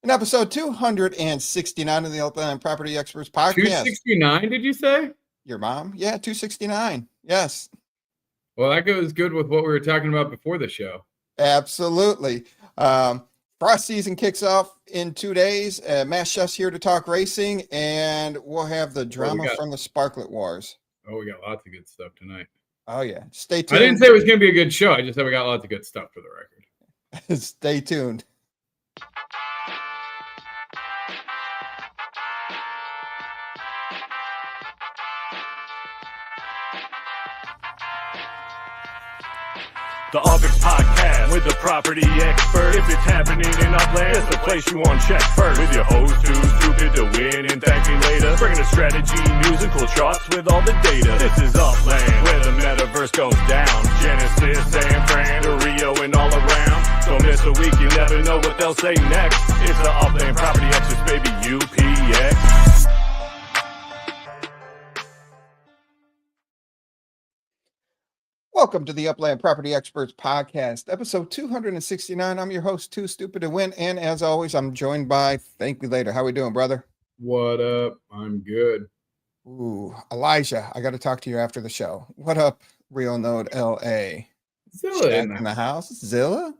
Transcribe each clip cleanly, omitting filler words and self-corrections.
In episode 269 of the Upland Property Experts podcast. 269, did you say? Your mom? Yeah, 269. Yes. Well, that goes good with what we were talking about before the show. Absolutely. Frost season kicks off in 2 days. Mass Chef's here to talk racing, and we'll have the drama from the Sparklet Wars. Oh, we got lots of good stuff tonight. Oh, yeah. Stay tuned. I didn't say it was going to be a good show. I just said we got lots of good stuff for the record. Stay tuned. The Upix Podcast with the property expert. If it's happening in Upland, it's the place you want to check first. With your host who's stupid to win and thank me later. Bringing the strategy, news, and cool charts with all the data. This is Upland, where the Metaverse goes down. Genesis, San Fran, to Rio, and all around. Don't miss a week, you never know what they'll say next. It's the Upland Property Experts, baby, UPX. Welcome to the Upland Property Experts podcast, episode 269. I'm your host, Too Stupid to Win, and as always, I'm joined by Thank Me Later. How we doing, brother? What up? I'm good. Ooh, Elijah, I got to talk to you after the show. What up, Real Node LA? Zilla in the house. Zilla,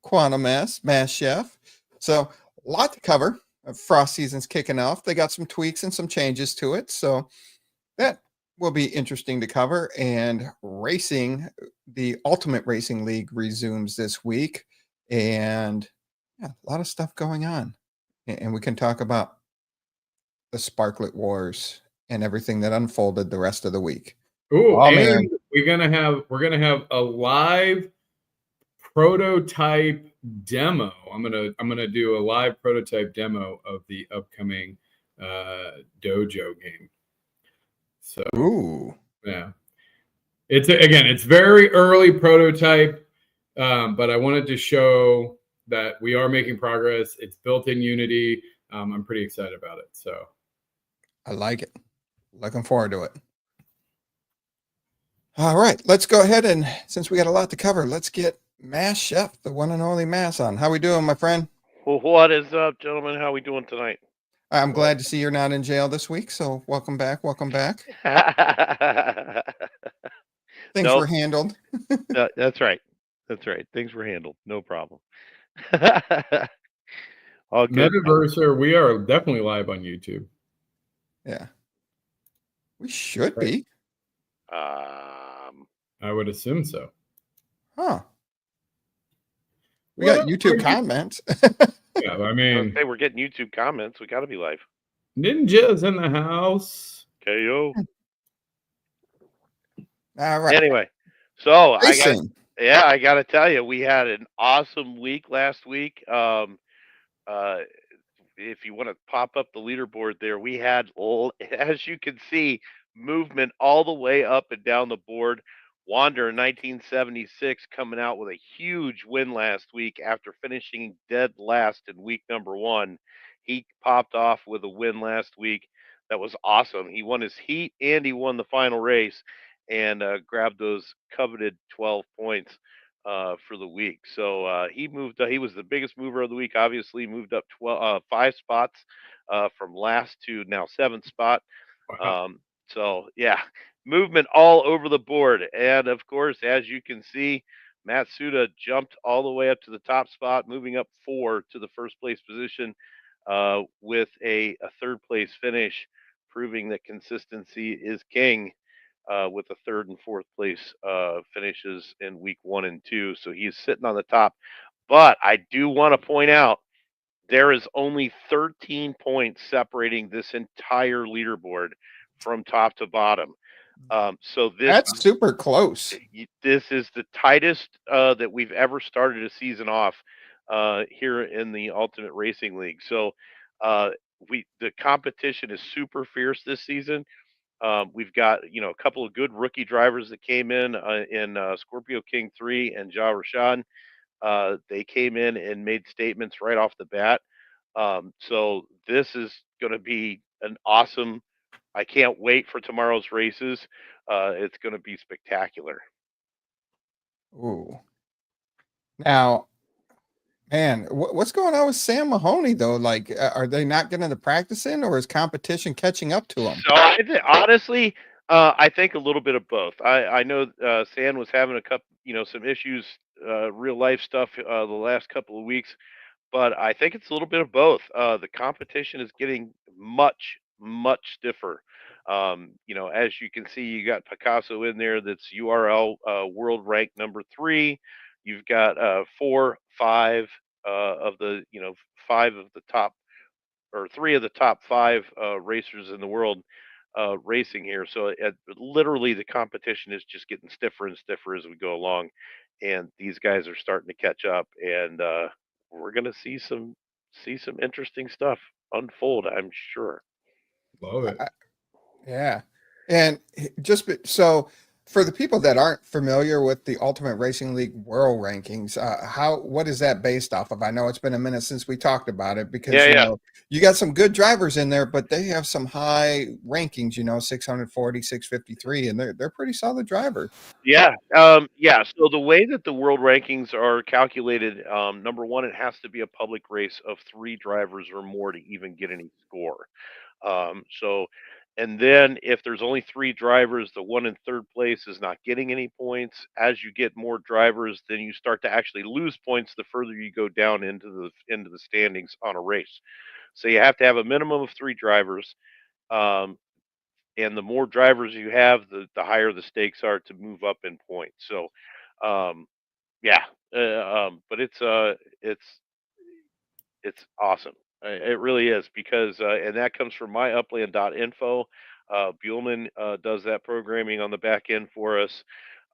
Quantum S, Mass Chef. So, a lot to cover. Frost season's kicking off. They got some tweaks and some changes to it. So, that will be interesting to cover. And racing, the Ultimate Racing League resumes this week, and yeah, a lot of stuff going on. And we can talk about the Sparklet Wars and everything that unfolded the rest of the week. Ooh, and man, we're gonna have a live prototype demo. I'm gonna do a live prototype demo of the upcoming Dojo game. So, ooh, yeah, it's very early prototype, but I wanted to show that we are making progress. It's built in Unity. I'm pretty excited about it. So, I like it. Looking forward to it. All right, let's go ahead, and since we got a lot to cover, let's get Mass Chef, the one and only Mass, on. How we doing, my friend? Well, what is up, gentlemen? How we doing tonight? I'm glad to see you're not in jail this week, so welcome back. Welcome back. Things were handled. That's right. That's right. Things were handled. No problem. All good. Metaverse, we are definitely live on YouTube. Yeah. We should be. I would assume so. Huh. We got YouTube comments. Yeah, I mean, we're getting YouTube comments. We got to be live. Ninja's in the house. KO. All right. Anyway, so Racing. I got to tell you, we had an awesome week last week. If you want to pop up the leaderboard there, we had, as you can see, movement all the way up and down the board. Wander 1976 coming out with a huge win last week after finishing dead last in week number 1. He popped off with a win last week. That was awesome. He won his heat and he won the final race and grabbed those coveted 12 points for the week. So he moved. He was the biggest mover of the week. Obviously, moved up 5 spots from last to now 7th spot. Wow. So yeah, movement all over the board. And of course, as you can see, Matsuda jumped all the way up to the top spot, moving up 4 to the first place position with a 3rd place finish, proving that consistency is king with the 3rd and 4th place finishes in week 1 and 2. So he's sitting on the top. But I do want to point out there is only 13 points separating this entire leaderboard from top to bottom. So that's super close. This is the tightest that we've ever started a season off here in the Ultimate Racing League. So the competition is super fierce this season. We've got a couple of good rookie drivers that came in Scorpio King 3 and Ja Rashad. They came in and made statements right off the bat. So this is going to be an awesome. I can't wait for tomorrow's races. It's going to be spectacular. Ooh. Now, Man, what's going on with Sam Mahoney though? Like, are they not getting the practice in, or is competition catching up to him? So honestly, I think a little bit of both. I know San was having a couple, some issues, real life stuff, the last couple of weeks, but I think it's a little bit of both. The competition is getting much stiffer. As you can see, you got Picasso in there. That's URL world rank number 3. You've got 4, 5 of the, 5 of the top, or 3 of the top 5 racers in the world racing here. So literally, the competition is just getting stiffer and stiffer as we go along, and these guys are starting to catch up, and we're gonna see some interesting stuff unfold, I'm sure. Love it. Yeah. And so for the people that aren't familiar with the Ultimate Racing League World Rankings, what is that based off of? I know it's been a minute since we talked about it because, Yeah. you got some good drivers in there, but they have some high rankings, 640, 653, and they're pretty solid drivers. Yeah. So the way that the world rankings are calculated, number one, it has to be a public race of 3 drivers or more to even get any score. So, and then if there's only 3 drivers, the one in third place is not getting any points. As you get more drivers, then you start to actually lose points the further you go down into the standings on a race. So you have to have a minimum of 3 drivers. Um, and the more drivers you have, the higher the stakes are to move up in points. So, um, yeah, but it's awesome. It really is because, and that comes from my upland.info. Buellman does that programming on the back end for us,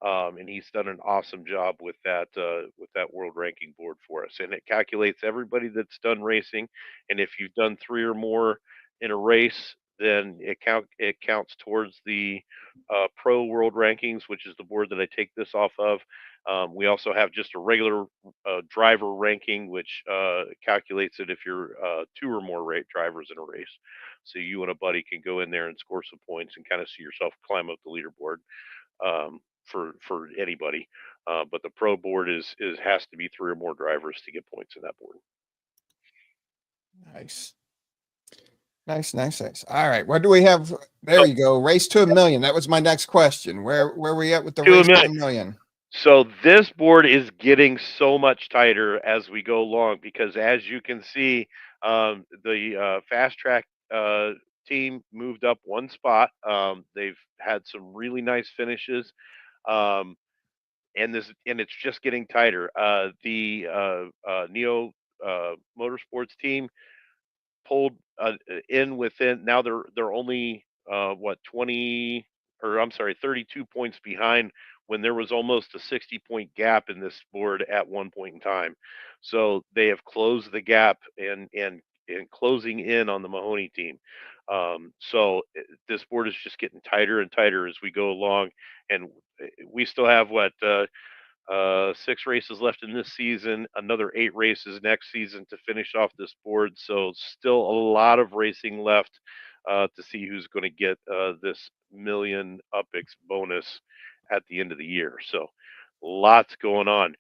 and he's done an awesome job with that world ranking board for us. And it calculates everybody that's done racing, and if you've done 3 or more in a race, then it counts towards the pro world rankings, which is the board that I take this off of. We also have just a regular driver ranking, which calculates it if you're 2 or more drivers in a race. So you and a buddy can go in there and score some points and kind of see yourself climb up the leaderboard, for anybody. But the pro board has to be 3 or more drivers to get points in that board. Nice. Nice. All right. What do we have? There you go. Race to 1,000,000. That was my next question. Where we at with the To a race to million. 1,000,000? So this board is getting so much tighter as we go along because, as you can see, the fast track team moved up 1 spot. They've had some really nice finishes, um, and it's just getting tighter. The Neo Motorsports team pulled in within. Now they're only what 20, or I'm sorry, 32 points behind when there was almost a 60-point gap in this board at one point in time. So they have closed the gap and closing in on the Mahoney team. So this board is just getting tighter and tighter as we go along, and we still have 6 races left in this season, another 8 races next season to finish off this board. So still a lot of racing left to see who's going to get this million UPX bonus at the end of the year. So lots going on.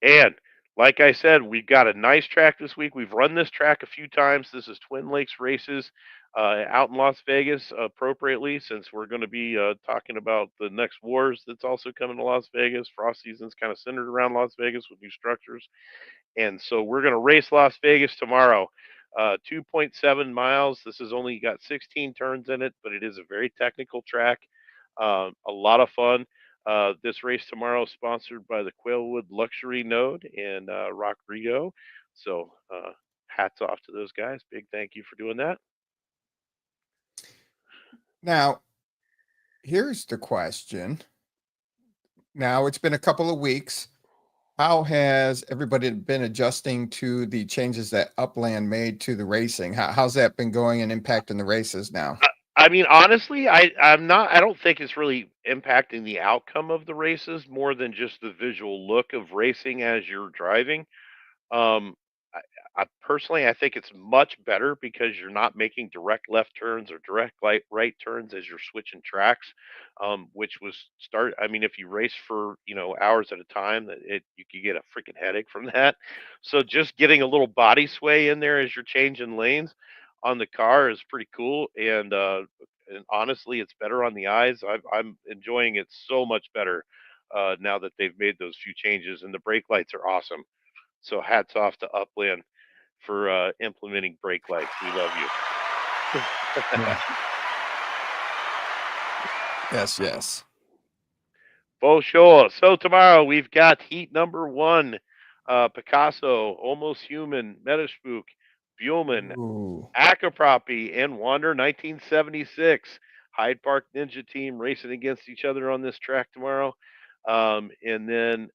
And like I said, we've got a nice track this week. We've run this track a few times. This is Twin Lakes Races out in Las Vegas, appropriately, since we're going to be talking about the next wars that's also coming to Las Vegas. Frost season's kind of centered around Las Vegas with new structures. And so we're going to race Las Vegas tomorrow. 2.7 miles. This has only got 16 turns in it, but it is a very technical track. A lot of fun. This race tomorrow is sponsored by the Quailwood Luxury Node and Rock Rigo. So hats off to those guys. Big thank you for doing that. Now, here's the question. Now, it's been a couple of weeks. How has everybody been adjusting to the changes that Upland made to the racing? How's that been going and impacting the races now? I mean, honestly, I don't think it's really impacting the outcome of the races more than just the visual look of racing as you're driving. Um, Personally, I think it's much better because you're not making direct left turns or direct right turns as you're switching tracks, which was start. I mean, if you race for hours at a time, you could get a freaking headache from that. So just getting a little body sway in there as you're changing lanes on the car is pretty cool, and honestly, it's better on the eyes. I'm enjoying it so much better now that they've made those few changes, and the brake lights are awesome. So hats off to Upland for implementing brake lights. We love you. Yeah. Yes. For sure. So tomorrow we've got heat number 1. Picasso, Almost Human, Metaspook, Buellman, Ooh. Acroproppy, and Wander 1976. Hyde Park Ninja Team racing against each other on this track tomorrow. And then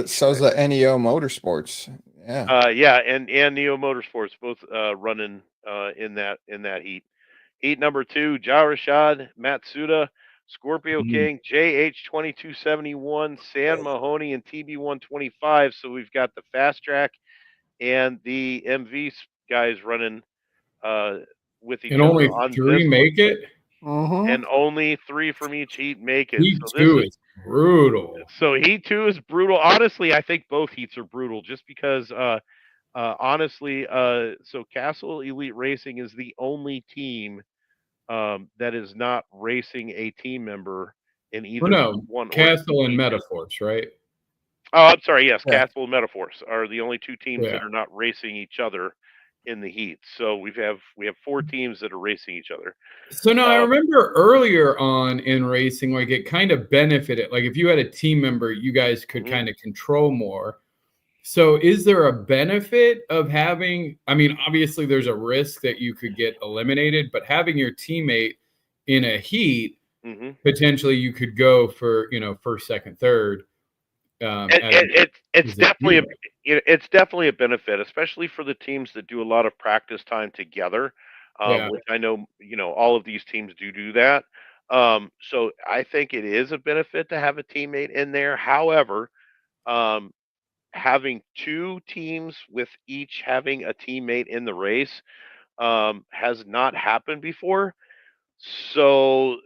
So's the NEO Motorsports. Yeah. and Neo Motorsports both running in that heat. Heat number 2, Jarashad, Matsuda, Scorpio King, JH2271, San Mahoney, and TB125. So we've got the fast track and the MV guys running with each And other only on 3 this make it. Mm-hmm. and only 3 from each heat make it. Heat So this 2 is is brutal. so heat 2 is brutal. Honestly, I think both heats are brutal just because honestly, so Castle Elite Racing is the only team that is not racing a team member in Oh either no, one or Castle two and heats. Metaforce, right? Oh, I'm sorry. Yes, Yeah. Castle and Metaforce are the only 2 teams Yeah. that are not racing each other in the heat. So we have 4 teams that are racing each other. So now I remember earlier on in racing, like it kind of benefited. Like if you had a team member, you guys could kind of control more. So is there a benefit of having, I mean, obviously there's a risk that you could get eliminated, but having your teammate in a heat, potentially you could go for, first, second, third. It's definitely a benefit, especially for the teams that do a lot of practice time together, which I know all of these teams do that. So I think it is a benefit to have a teammate in there. However, having 2 teams with each having a teammate in the race has not happened before. So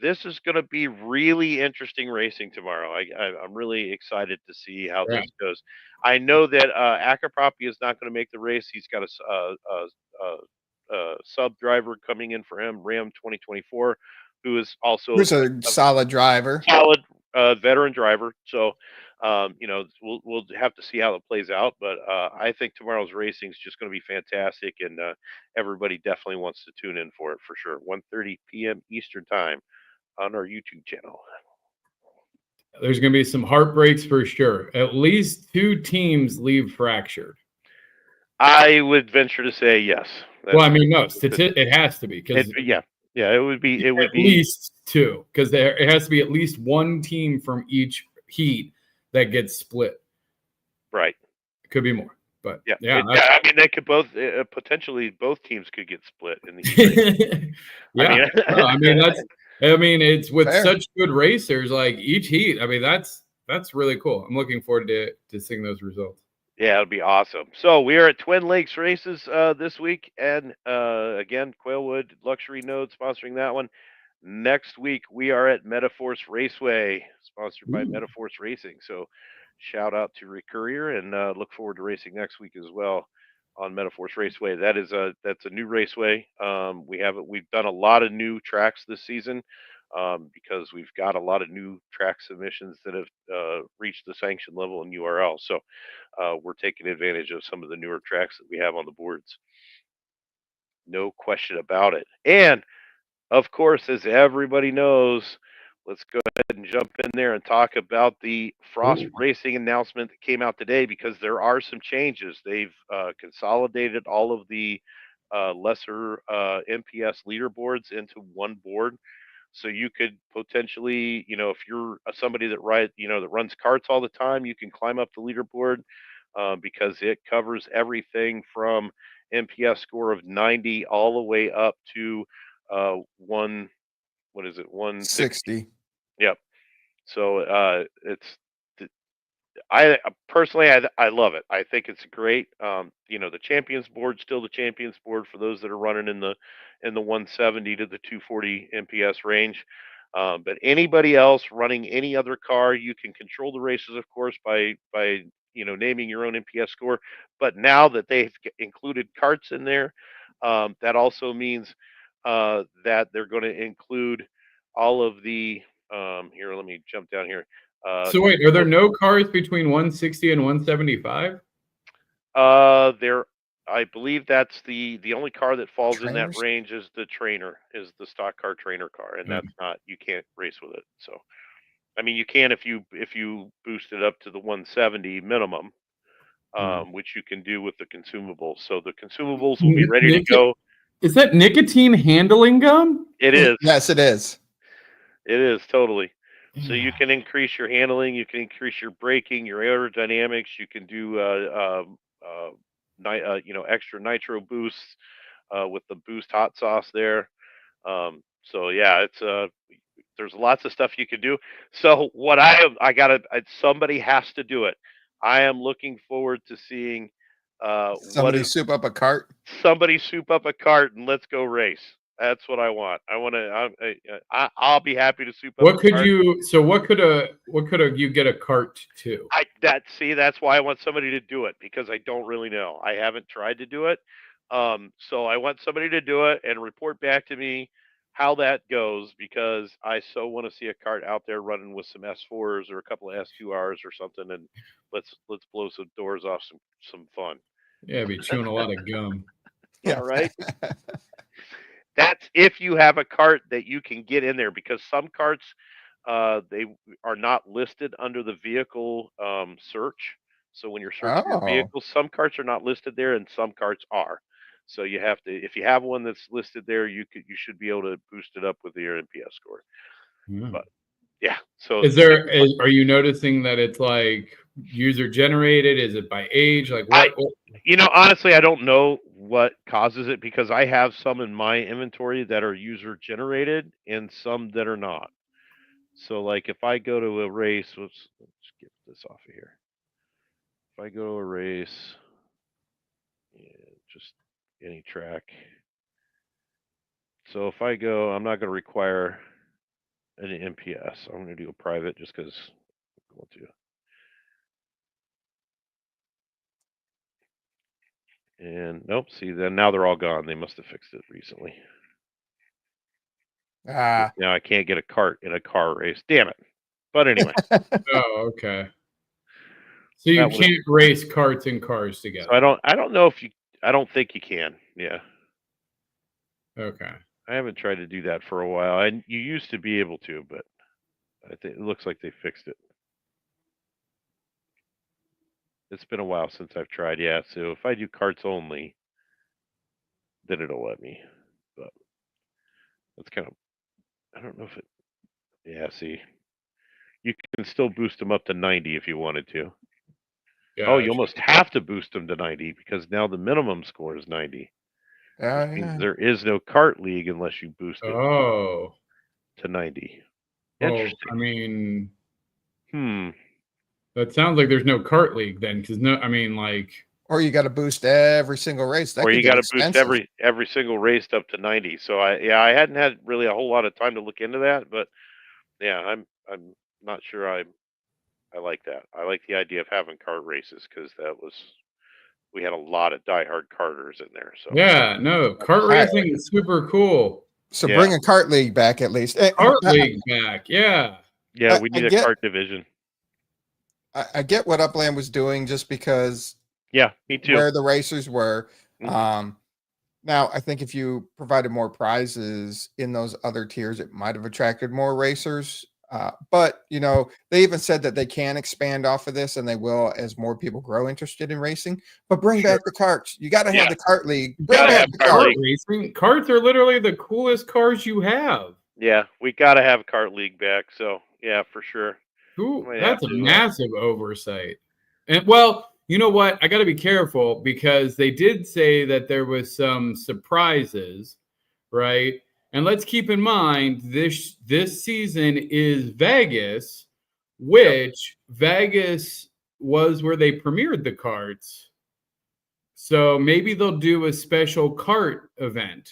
this is going to be really interesting racing tomorrow. I'm really excited to see how this goes. I know that Acroproppy is not going to make the race. He's got a sub driver coming in for him, Ram 2024, who is also Who's a solid driver, solid veteran driver. So we'll have to see how it plays out. But I think tomorrow's racing is just going to be fantastic, and everybody definitely wants to tune in for it for sure. 1:30 p.m. Eastern time on our YouTube channel. There's going to be some heartbreaks for sure. At least 2 teams leave fractured. I would venture to say yes. Well, I mean, no, it has to be because it would be at least 2 because it has to be at least 1 team from each heat that gets split. Right. It could be more, but I mean, they could both potentially both teams could get split in the heat. I mean, it's with Fair. such good racers, like each heat. I mean, that's really cool. I'm looking forward to seeing those results. Yeah, it'll be awesome. So we are at Twin Lakes races this week, and again, Quailwood Luxury Node sponsoring that one. Next week we are at Metaforce Raceway, sponsored by Metaforce Racing. So shout out to Rick Courier, and look forward to racing next week as well on Metaforce Raceway. That's a new raceway. We've done a lot of new tracks this season because we've got a lot of new track submissions that have reached the sanction level in URL. So we're taking advantage of some of the newer tracks that we have on the boards. No question about it. And of course, as everybody knows, let's go ahead and jump in there and talk about the Frost Racing announcement that came out today, because there are some changes. They've consolidated all of the lesser MPS leaderboards into one board. So you could potentially, if you're somebody that runs carts all the time, you can climb up the leaderboard because it covers everything from MPS score of 90 all the way up to 160. Yep. So I personally, I love it. I think it's great. The Champions board's still the Champions board for those that are running in the 170 to the 240 MPS range. But anybody else running any other car, you can control the races, of course, by naming your own MPS score. But now that they've included karts in there, that also means that they're going to include all of the here. Let me jump down here. So wait, are there no cars between 160 and 175? I believe that's the only car that falls in that Trainers? range is the trainer, is the stock car trainer car, and that's not, you can't race with it. So, I mean, you can if you boost it up to the 170 minimum, which you can do with the consumables. So the consumables will be ready to go. Is that nicotine handling gum? It is. Yes, it is. It is totally. So you can increase your handling, you can increase your braking, your aerodynamics. You can do extra nitro boosts with the boost hot sauce there. So yeah, it's there's lots of stuff you can do. So what somebody has to do it. I am looking forward to seeing Somebody soup up a cart. somebody soup up a cart and let's go race. That's what I want. I want to. I'll be happy to soup up. What could you? So what could you get a cart to? That's why I want somebody to do it, because I don't really know. I haven't tried to do it. So I want somebody to do it and report back to me how that goes, because I so want to see a cart out there running with some S4s or a couple of S2Rs or something, and let's blow some doors off, some fun. Yeah, be chewing a lot of gum. Yeah, right. That's if you have a cart that you can get in there, because some carts they are not listed under the vehicle search. So when you're searching your vehicle, some carts are not listed there and some carts are. So you have to, if you have one that's listed there, you should be able to boost it up with your NPS score. But yeah, so are you noticing that it's like user generated? Is it by age? Like what? Honestly, I don't know what causes it, because I have some in my inventory that are user generated and some that are not. So like if I go to a race, let's get this off of here. If I go to a race, just any track. So if I go, I'm not going to require any MPS. I'm going to do a private just because I want to. And nope, see, then now they're all gone. They must have fixed it recently. Now I can't get a cart in a car race. Damn it. But anyway. Oh, okay. So you can't race carts and cars together. So I don't know if you, I don't think you can. Yeah. Okay. I haven't tried to do that for a while. And you used to be able to, but I think it looks like they fixed it. It's been a while since I've tried. Yeah. So if I do carts only, then it'll let me. But that's kind of, I don't know if it, yeah, see, you can still boost them up to 90 if you wanted to. Yeah, oh, you almost have to boost them to 90 because now the minimum score is 90. Yeah. There is no kart league unless you boost it to 90. Interesting. I mean, that sounds like there's no kart league then, because or you got to boost every single race. Or you got to boost every single race up to 90. So I hadn't had really a whole lot of time to look into that, but yeah, I'm not sure I like that. I like the idea of having kart races because we had a lot of diehard karters in there. So yeah, no, kart racing is super cool. So bring a kart league back at least. Kart league back, yeah. Yeah, we need a kart division. I get what Upland was doing just because. Yeah, me too. Where the racers were. Now, I think if you provided more prizes in those other tiers, it might have attracted more racers. But, they even said that they can expand off of this, and they will as more people grow interested in racing. But bring back the karts. You got to have the kart league. Bring back the kart racing. Karts are literally the coolest cars you have. Yeah, we got to have a kart league back. So, yeah, for sure. Cool. That's a massive oversight. And, well, you know what? I got to be careful because they did say that there was some surprises, right? And let's keep in mind this season is Vegas, which Vegas was where they premiered the karts. So maybe they'll do a special kart event.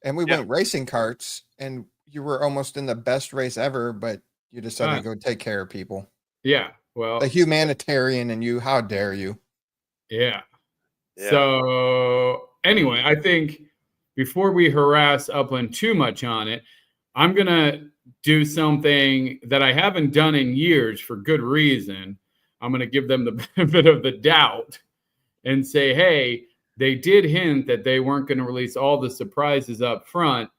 And we went racing karts, and you were almost in the best race ever, but you decided to go take care of people. Yeah. Well, the humanitarian in you, how dare you? Yeah. So anyway, I think before we harass Upland too much on it, I'm going to do something that I haven't done in years for good reason. I'm going to give them the benefit of the doubt and say, hey, they did hint that they weren't going to release all the surprises up front.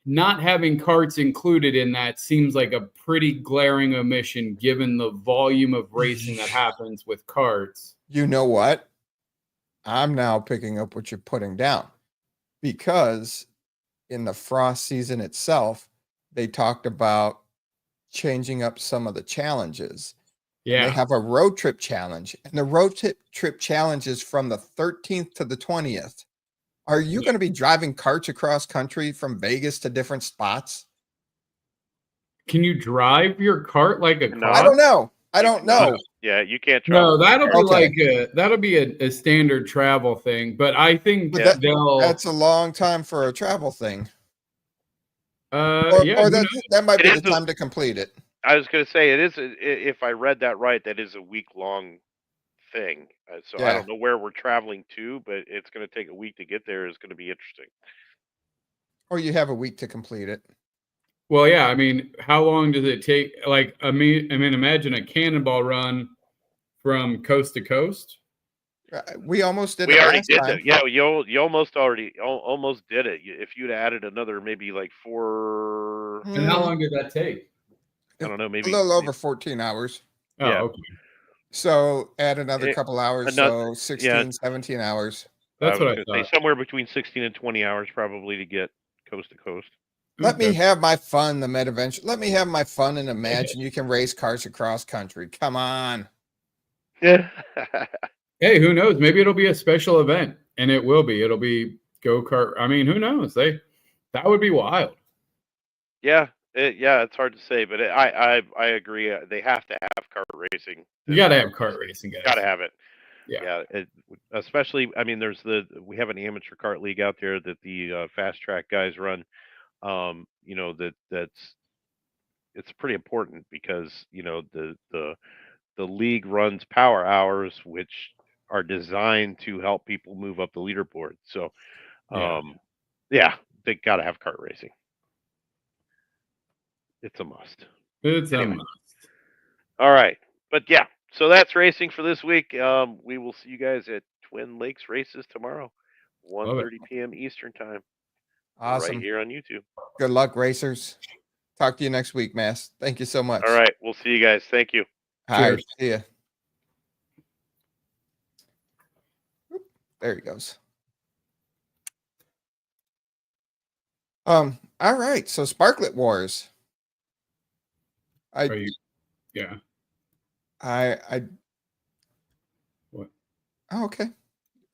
Not having karts included in that seems like a pretty glaring omission given the volume of racing that happens with karts. You know what? I'm now picking up what you're putting down, because in the Frost season itself, they talked about changing up some of the challenges. Yeah. They have a road trip challenge, and the road trip challenge is from the 13th to the 20th. Are you going to be driving karts across country from Vegas to different spots? Can you drive your kart like a car? I don't know. I don't know. Yeah, you can't travel. No, that'll be a standard travel thing. But I think that's a long time for a travel thing. Or that might be the time to complete it. I was going to say, it is. If I read that right, that is a week-long thing. So I don't know where we're traveling to, but it's going to take a week to get there. It's going to be interesting. Or you have a week to complete it. Well, yeah. I mean, how long does it take? Like, I mean, imagine a cannonball run from coast to coast. We almost did. We already did that. Yeah, you almost did it. If you'd added another, maybe like 4. And how long did that take? I don't know. Maybe a little over 14 hours. Oh, yeah. Okay. So add another couple hours, so 16, 17 hours. That's what I thought. Somewhere between 16 and 20 hours probably to get coast to coast. Let me have my fun, the Metaverse. Let me have my fun and imagine you can race cars across country. Come on. Yeah. Hey, who knows? Maybe it'll be a special event, and it will be. It'll be go-kart. I mean, who knows? That would be wild. Yeah. It's hard to say, but I agree. They have to have kart racing. You got to have kart racing, guys. Got to have it. Yeah. Especially, I mean, we have an amateur kart league out there that the fast track guys run. It's pretty important because the league runs power hours, which are designed to help people move up the leaderboard. So, they got to have kart racing. It's a must. It's a must. All right. But yeah, so that's racing for this week. We will see you guys at Twin Lakes Races tomorrow, 1:30 p.m. Eastern time. Awesome. Right here on YouTube. Good luck, racers. Talk to you next week, Mass. Thank you so much. All right. We'll see you guys. Thank you. All right. See ya. There he goes. All right. So Sparklet Wars. I what? Oh, okay.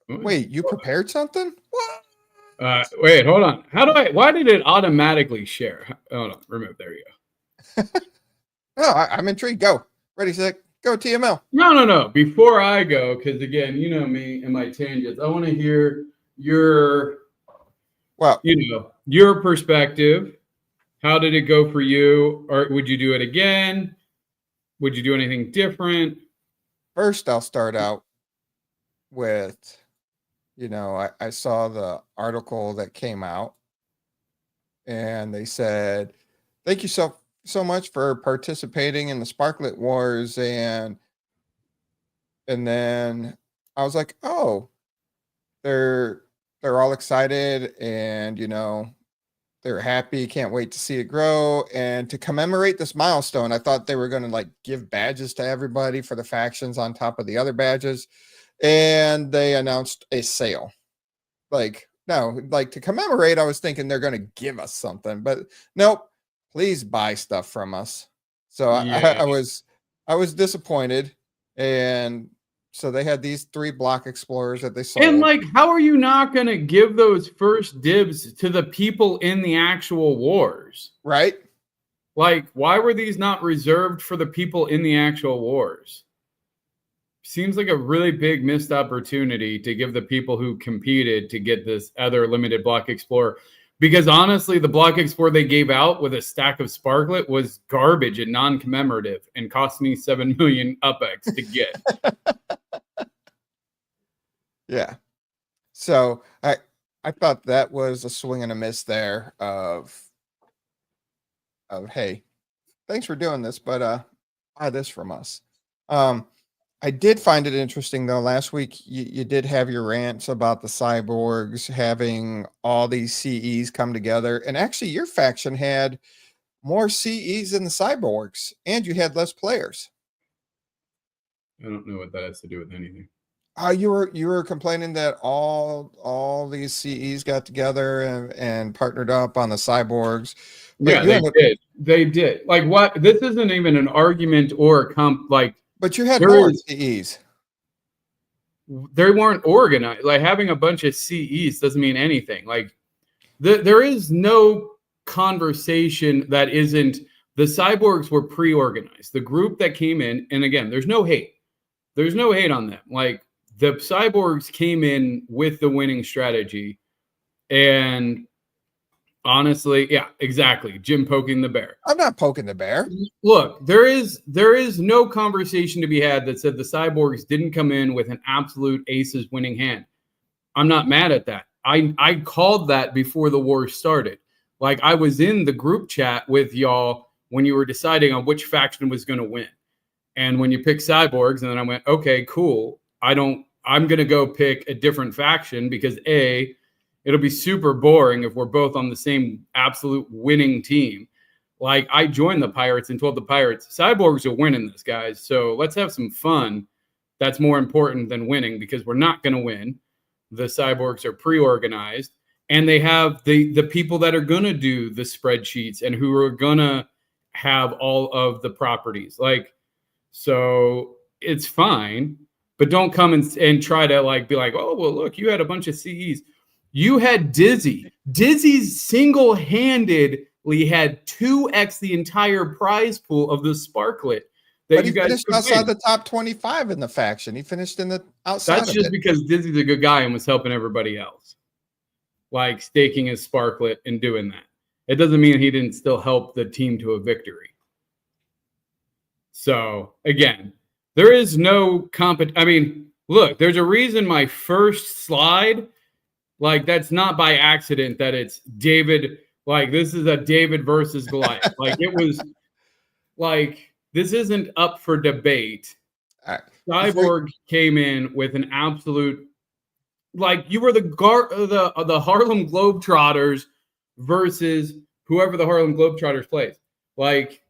Wait, you prepared something? What? Wait, hold on. Why did it automatically share? Hold on. Remove. There you go. No, I'm intrigued. Go. Ready, set, go, TML. No. Before I go, because again, you know me and my tangents. I want to hear your perspective. How did it go for you? Or would you do it again? Would you do anything different? First, I'll start out with, I saw the article that came out, and they said, thank you so much for participating in the Sparklet Wars. And then I was like, oh, they're all excited, and, they're happy, can't wait to see it grow. And to commemorate this milestone, I thought they were going to give badges to everybody for the factions on top of the other badges. And they announced a sale. To commemorate, I was thinking they're going to give us something, but nope, please buy stuff from us. So I was disappointed. And so they had these 3 block explorers that they sold. And how are you not going to give those first dibs to the people in the actual wars? Right. Why were these not reserved for the people in the actual wars? seems like a really big missed opportunity to give the people who competed to get this other limited Block Explorer. Because honestly, the Block Explorer they gave out with a stack of Sparklet was garbage and non-commemorative and cost me 7 million UpX to get. Yeah. So I thought that was a swing and a miss there of hey, thanks for doing this, but buy this from us. I did find it interesting though. Last week you did have your rants about the cyborgs having all these CEs come together, and actually your faction had more CEs than the cyborgs, and you had less players. I don't know what that has to do with anything. You were complaining that all these CEs got together and partnered up on the cyborgs. Yeah, they did. Like, what? This isn't even an argument or a but you had more CEs. They weren't organized. Like, having a bunch of CEs doesn't mean anything. Like, there is no conversation that isn't. The cyborgs were pre-organized. The group that came in, and again, there's no hate. There's no hate on them. Like, the cyborgs came in with the winning strategy, and honestly, yeah, exactly. Jim poking the bear. I'm not poking the bear. Look, there is no conversation to be had that said the cyborgs didn't come in with an absolute aces winning hand. I'm not mad at that. I called that before the war started. Like, I was in the group chat with y'all when you were deciding on which faction was going to win. And when you pick cyborgs, and then I went, okay, cool. I'm going to go pick a different faction because it'll be super boring if we're both on the same absolute winning team. Like, I joined the Pirates and told the Pirates, cyborgs are winning this, guys. So let's have some fun. That's more important than winning, because we're not going to win. The cyborgs are pre-organized, and they have the people that are going to do the spreadsheets and who are going to have all of the properties. Like, so it's fine, but don't come and try to like be like, oh, well, look, you had a bunch of CEs. You had Dizzy. Dizzy's single-handedly had 2x the entire prize pool of the Sparklet that but you guys finished outside the top 25 in the faction. He finished in the outside. That's just because Dizzy's a good guy and was helping everybody else, like staking his Sparklet and doing that. It doesn't mean he didn't still help the team to a victory. So again, there is no I mean, look, there's a reason my first slide, like, that's not by accident that it's David. Like, this is a David versus Goliath. Like, it was like, this isn't up for debate. Right. Cyborg came in with an absolute, like, you were the Harlem Globetrotters versus whoever the Harlem Globetrotters plays. Like,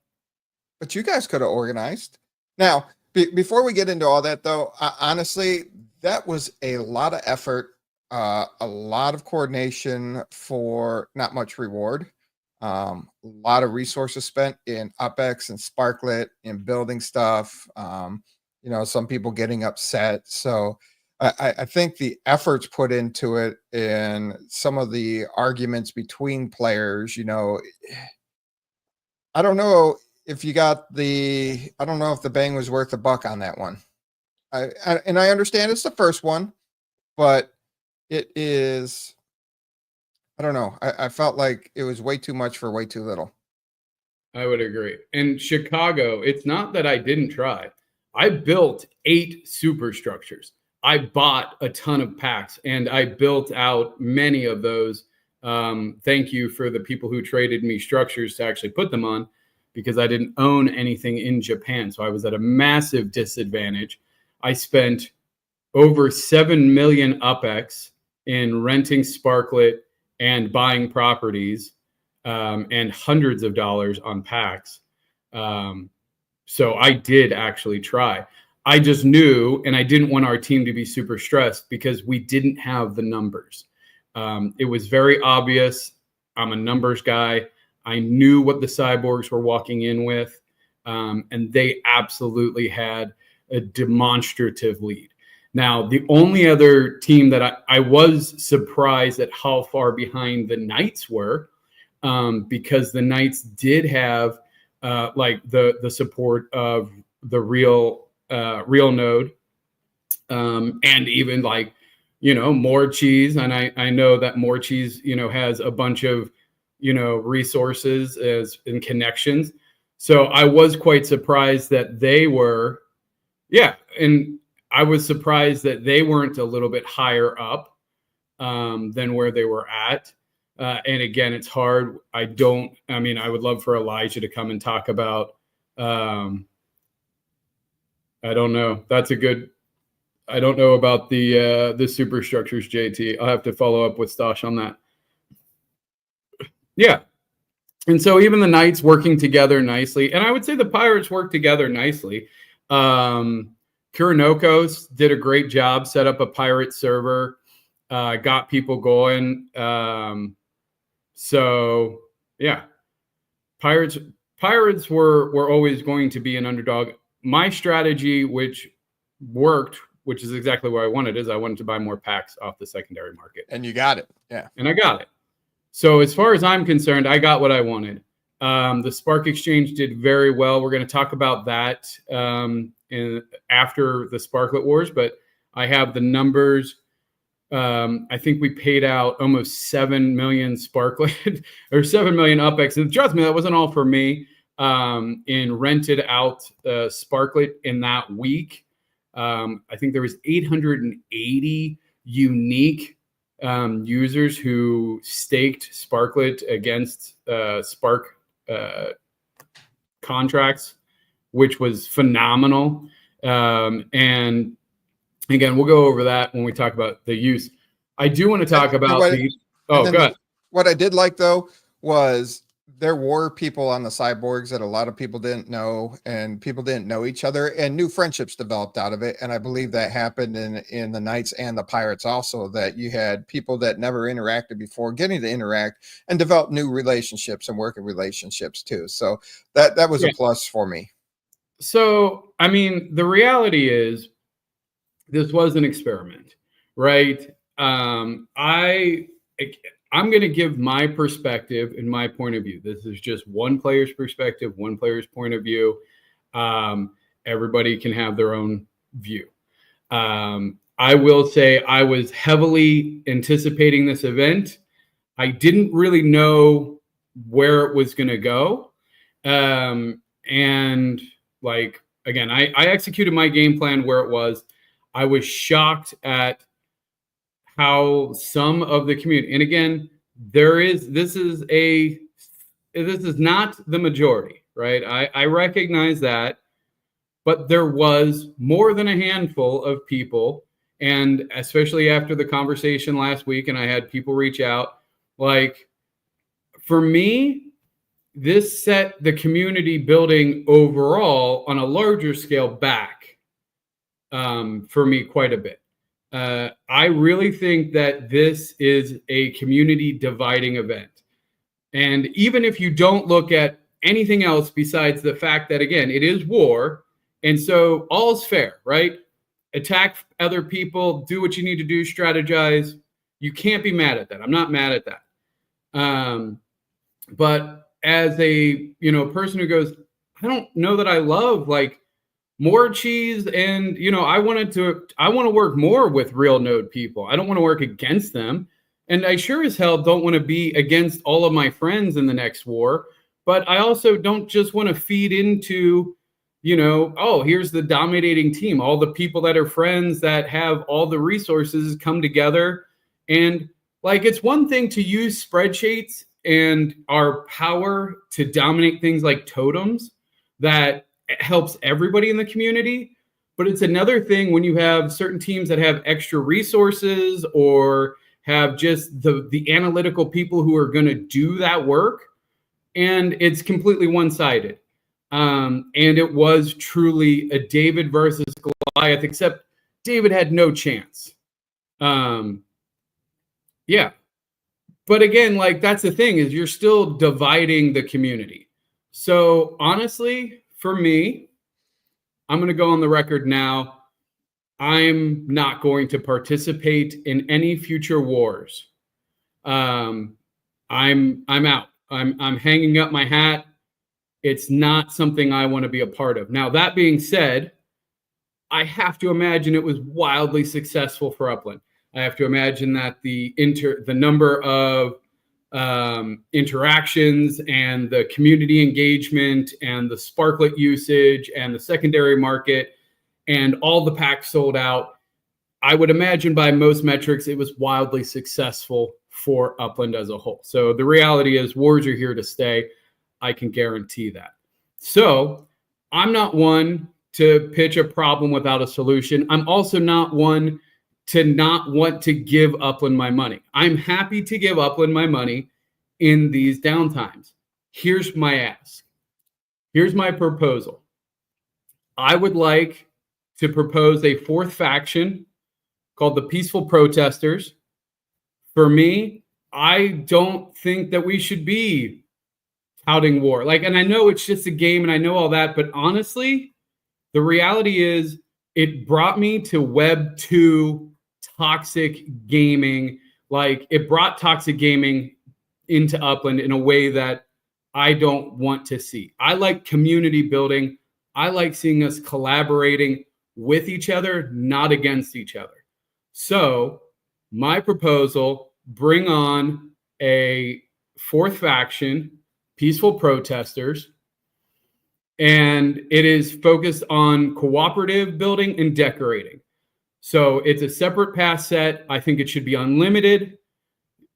but you guys could have organized. Now, before we get into all that, though, honestly, that was a lot of effort, a lot of coordination for not much reward. A lot of resources spent in UpX and Sparklet in building stuff. Some people getting upset. So I think the efforts put into it and some of the arguments between players, I don't know if you got I don't know if the bang was worth a buck on that one. I understand it's the first one, but it is, I don't know. I felt like it was way too much for way too little. I would agree. In Chicago, it's not that I didn't try. I built 8 superstructures. I bought a ton of packs, and I built out many of those. Thank you for the people who traded me structures to actually put them on, because I didn't own anything in Japan. So I was at a massive disadvantage. I spent over 7 million UpX in renting Sparklet and buying properties, and hundreds of dollars on packs. So I did actually try. I just knew, and I didn't want our team to be super stressed because we didn't have the numbers. It was very obvious. I'm a numbers guy. I knew what the cyborgs were walking in with, and they absolutely had a demonstrative lead. Now, the only other team that I was surprised at how far behind the Knights were, because the Knights did have like the support of the real node And even like, More Cheese. And I know that More Cheese, has a bunch of, resources and connections. So I was quite surprised that they were, and I was surprised that they weren't a little bit higher up than where they were at. And again, it's hard. I would love for Elijah to come and talk about, I don't know. I don't know about the superstructures, JT. I'll have to follow up with Stosh on that. Yeah. And so even the Knights working together nicely, and I would say the Pirates work together nicely. Kuronokos did a great job, set up a pirate server, got people going. So yeah, Pirates were always going to be an underdog. My strategy, which worked, which is exactly what I wanted, is I wanted to buy more packs off the secondary market. And you got it. Yeah. And I got it. So as far as I'm concerned, I got what I wanted. The Spark Exchange did very well. We're going to talk about that after the Sparklet Wars, but I have the numbers. I think we paid out almost 7 million Sparklet or 7 million UpX. And trust me, that wasn't all for me. In rented out Sparklet in that week. I think there was 880 unique users who staked Sparklet against Spark contracts, which was phenomenal. And again, we'll go over that when we talk about the use. I do want to talk about the. Oh, good. What I did like though was there were people on the cyborgs that a lot of people didn't know, and people didn't know each other, and new friendships developed out of it. And I believe that happened in the Knights and the Pirates also, that you had people that never interacted before getting to interact and develop new relationships and working relationships too. So that was a plus for me. So, I mean, the reality is this was an experiment, right? I'm going to give my perspective and my point of view. This is just one player's perspective, one player's point of view. Everybody can have their own view. I will say I was heavily anticipating this event. I didn't really know where it was going to go. And like, again, I executed my game plan where it was. I was shocked at how some of the community, and again, this is not the majority, right? I recognize that, but there was more than a handful of people, and especially after the conversation last week, and I had people reach out, like, for me, this set the community building overall on a larger scale back for me quite a bit. I really think that this is a community dividing event. And even if you don't look at anything else besides the fact that, again, it is war. And so all's fair, right? Attack other people, do what you need to do, strategize. You can't be mad at that. I'm not mad at that. But as a, person who goes, I don't know that I love like More Cheese, and I want to work more with real node people. I don't want to work against them, and I sure as hell don't want to be against all of my friends in the next war. But I also don't just want to feed into, here's the dominating team, all the people that are friends that have all the resources come together. And like, it's one thing to use spreadsheets and our power to dominate things like totems that helps everybody in the community. But it's another thing when you have certain teams that have extra resources or have just the analytical people who are going to do that work, and it's completely one-sided. And it was truly a David versus Goliath, except David had no chance. Yeah. But again, like, that's the thing, is you're still dividing the community. So honestly, for me, I'm going to go on the record now. I'm not going to participate in any future wars. I'm out. I'm hanging up my hat. It's not something I want to be a part of. Now, that being said, I have to imagine it was wildly successful for Upland. I have to imagine that the number of interactions and the community engagement and the Sparklet usage and the secondary market and all the packs sold out, I would imagine by most metrics, it was wildly successful for Upland as a whole. So the reality is wars are here to stay. I can guarantee that. So I'm not one to pitch a problem without a solution. I'm also not one to not want to give Upland my money. I'm happy to give Upland my money in these downtimes. Here's my ask. Here's my proposal. I would like to propose a fourth faction called the Peaceful Protesters. For me, I don't think that we should be touting war. And I know it's just a game and I know all that, but honestly, the reality is it brought me to Web 2 toxic gaming. It brought toxic gaming into Upland in a way that I don't want to see. I like community building. I like seeing us collaborating with each other, not against each other. So my proposal, bring on a fourth faction, Peaceful Protesters, and it is focused on cooperative building and decorating. So it's a separate pass set. I think it should be unlimited.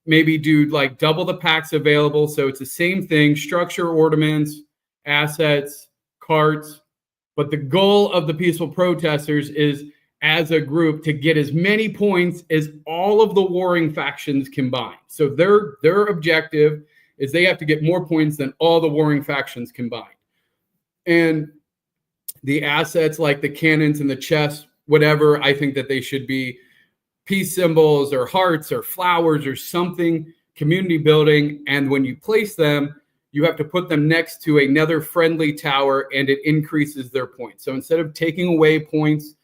Maybe do double the packs available. So it's the same thing, structure, ornaments, assets, carts. But the goal of the Peaceful Protesters is, as a group, to get as many points as all of the warring factions combined. So their objective is they have to get more points than all the warring factions combined. And the assets like the cannons and the chests, whatever, I think that they should be peace symbols or hearts or flowers or something, community building. And when you place them, you have to put them next to another friendly tower and it increases their points. So instead of taking away points,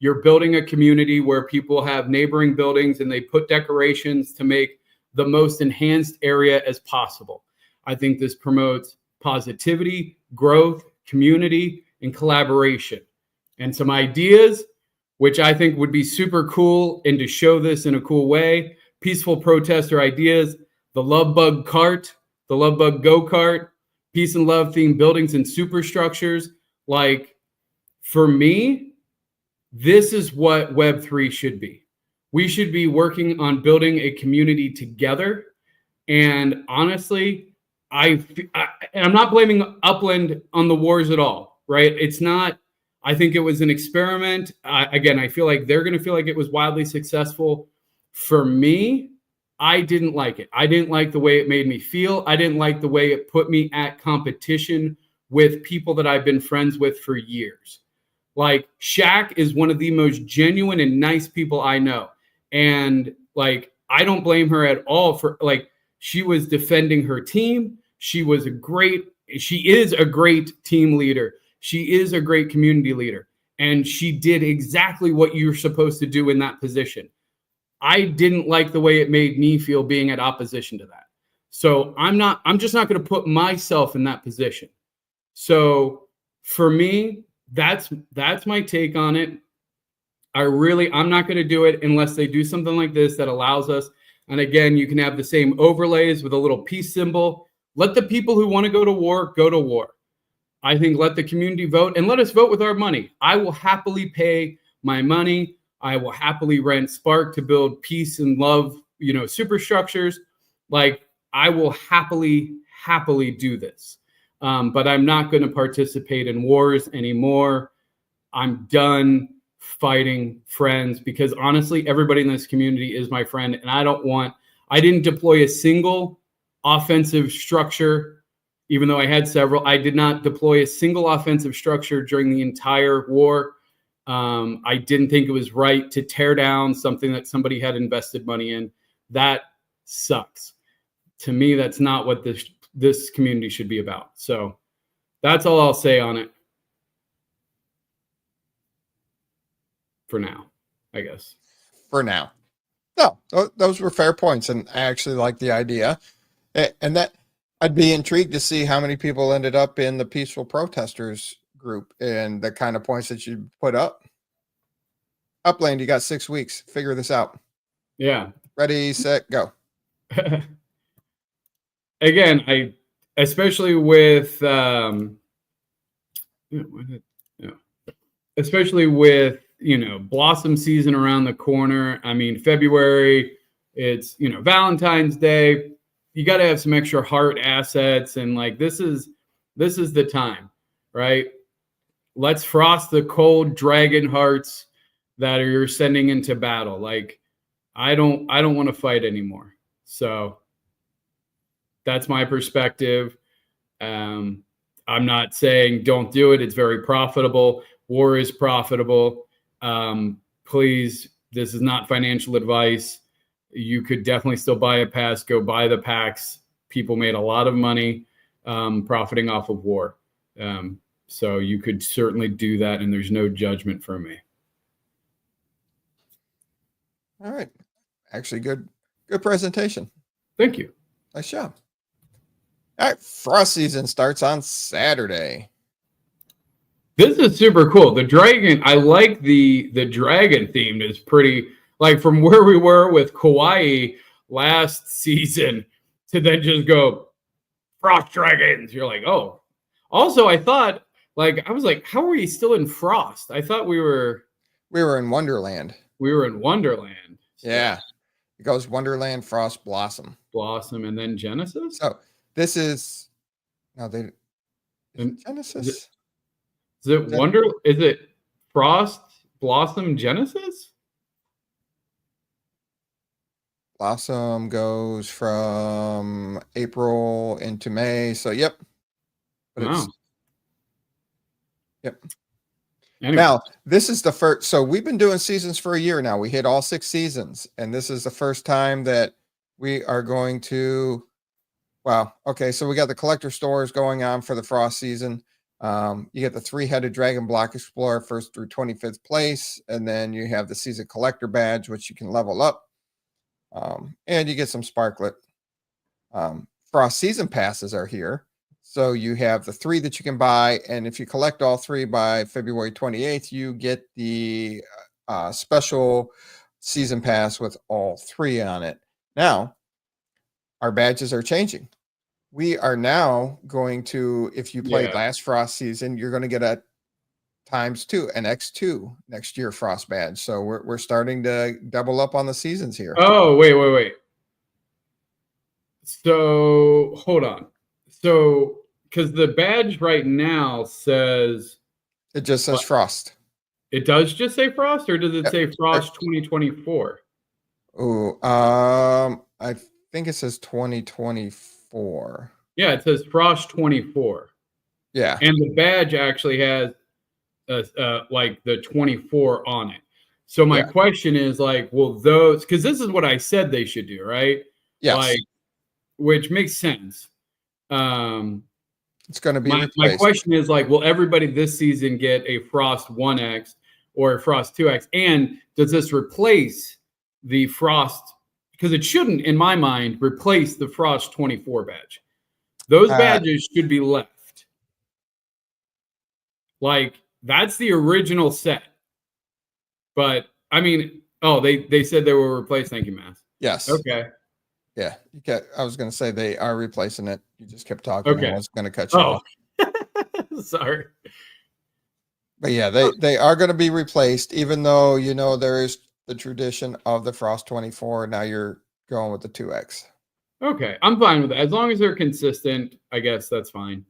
you're building a community where people have neighboring buildings and they put decorations to make the most enhanced area as possible. I think this promotes positivity, growth, community, and collaboration. And some ideas, which I think would be super cool, and to show this in a cool way, Peaceful Protester ideas, the Love Bug Cart, the Love Bug Go-Kart, peace and love themed buildings and superstructures. For me, this is what Web3 should be. We should be working on building a community together. And honestly, I'm not blaming Upland on the wars at all, right? It's not. I think it was an experiment. Again, I feel like they're going to feel like it was wildly successful. For me, I didn't like it. I didn't like the way it made me feel. I didn't like the way it put me at competition with people that I've been friends with for years. Shaq is one of the most genuine and nice people I know. And I don't blame her at all for she was defending her team. She is a great team leader. She is a great community leader. And she did exactly what you're supposed to do in that position. I didn't like the way it made me feel being at opposition to that. So I'm just not going to put myself in that position. So for me, that's my take on it. I'm not going to do it unless they do something like this that allows us. And again, you can have the same overlays with a little peace symbol. Let the people who want to go to war, go to war. I think let the community vote and let us vote with our money. I will happily pay my money. I will happily rent Spark to build peace and love, superstructures. I will happily do this. But I'm not going to participate in wars anymore. I'm done fighting friends because honestly, everybody in this community is my friend. And I didn't deploy a single offensive structure, even though I had several. I did not deploy a single offensive structure during the entire war. I didn't think it was right to tear down something that somebody had invested money in. That sucks. To me, that's not what this community should be about. So that's all I'll say on it for now, I guess. For now. No, those were fair points, and I actually like the idea. And that I'd be intrigued to see how many people ended up in the Peaceful Protesters group and the kind of points that you put up. Upland, you got 6 weeks. Figure this out. Yeah. Ready, set, go. Again, especially with blossom season around the corner. I mean, February, it's Valentine's Day. You got to have some extra heart assets, and like this is the time, right? Let's frost the cold dragon hearts that you're sending into battle. Like, I don't want to fight anymore. So that's my perspective. I'm not saying don't do it. It's very profitable. War is profitable. Please, this is not financial advice. You could definitely still buy a pass. Go buy the packs. People made a lot of money profiting off of war. So you could certainly do that, and there's no judgment from me. All right. Actually, good presentation. Thank you. Nice job. All right. Frost season starts on Saturday. This is super cool. The dragon, I like the dragon theme is pretty, like from where we were with Kauai last season to then just go frost dragons. You're like, oh. Also, I thought, I was like, how are we still in frost? I thought we were in Wonderland. We were in Wonderland. So. Yeah. It goes Wonderland, Frost, Blossom, and then Genesis. So this is Genesis. Is it Frost, Blossom, Genesis? Blossom goes from April into May. So yep. Wow. Yep. Anyway. Now, this is the first. So we've been doing seasons for a year now. We hit all 6 seasons, and this is the first time that we are going to. Wow. Okay. So we got the collector stores going on for the Frost season. You get the 3-headed Dragon Block Explorer 1st through 25th place, and then you have the season collector badge, which you can level up, and you get some Sparklet. Frost season passes are here. So you have the 3 that you can buy, and if you collect all 3 by February 28th, you get the special season pass with all 3 on it. Now, our badges are changing. We are now going to, if you played last Frost season, you're going to get a ×2, an X2 next year Frost badge. So we're starting to double up on the seasons here. Oh, wait. So hold on. So, because the badge right now says... It just says Frost. It does just say Frost, or does it say Frost 2024? Oh, I think it says 2024. Yeah, it says Frost 24. Yeah. And the badge actually has the 24 on it. So my question is will those... Because this is what I said they should do, right? Yes. Which makes sense. It's going to be my question is will everybody this season get a Frost 1X or a Frost 2X, and does this replace the Frost, because it shouldn't in my mind replace the Frost 24 badge. Those badges should be left. That's the original set, but I mean, they said they were replaced. Thank you, Mass. Yes. Okay. Yeah, I was going to say they are replacing it. You just kept talking. Okay. I was going to cut you off. Sorry. But yeah, they are going to be replaced, even though, there is the tradition of the Frost 24. Now you're going with the 2X. Okay. I'm fine with that. As long as they're consistent, I guess that's fine.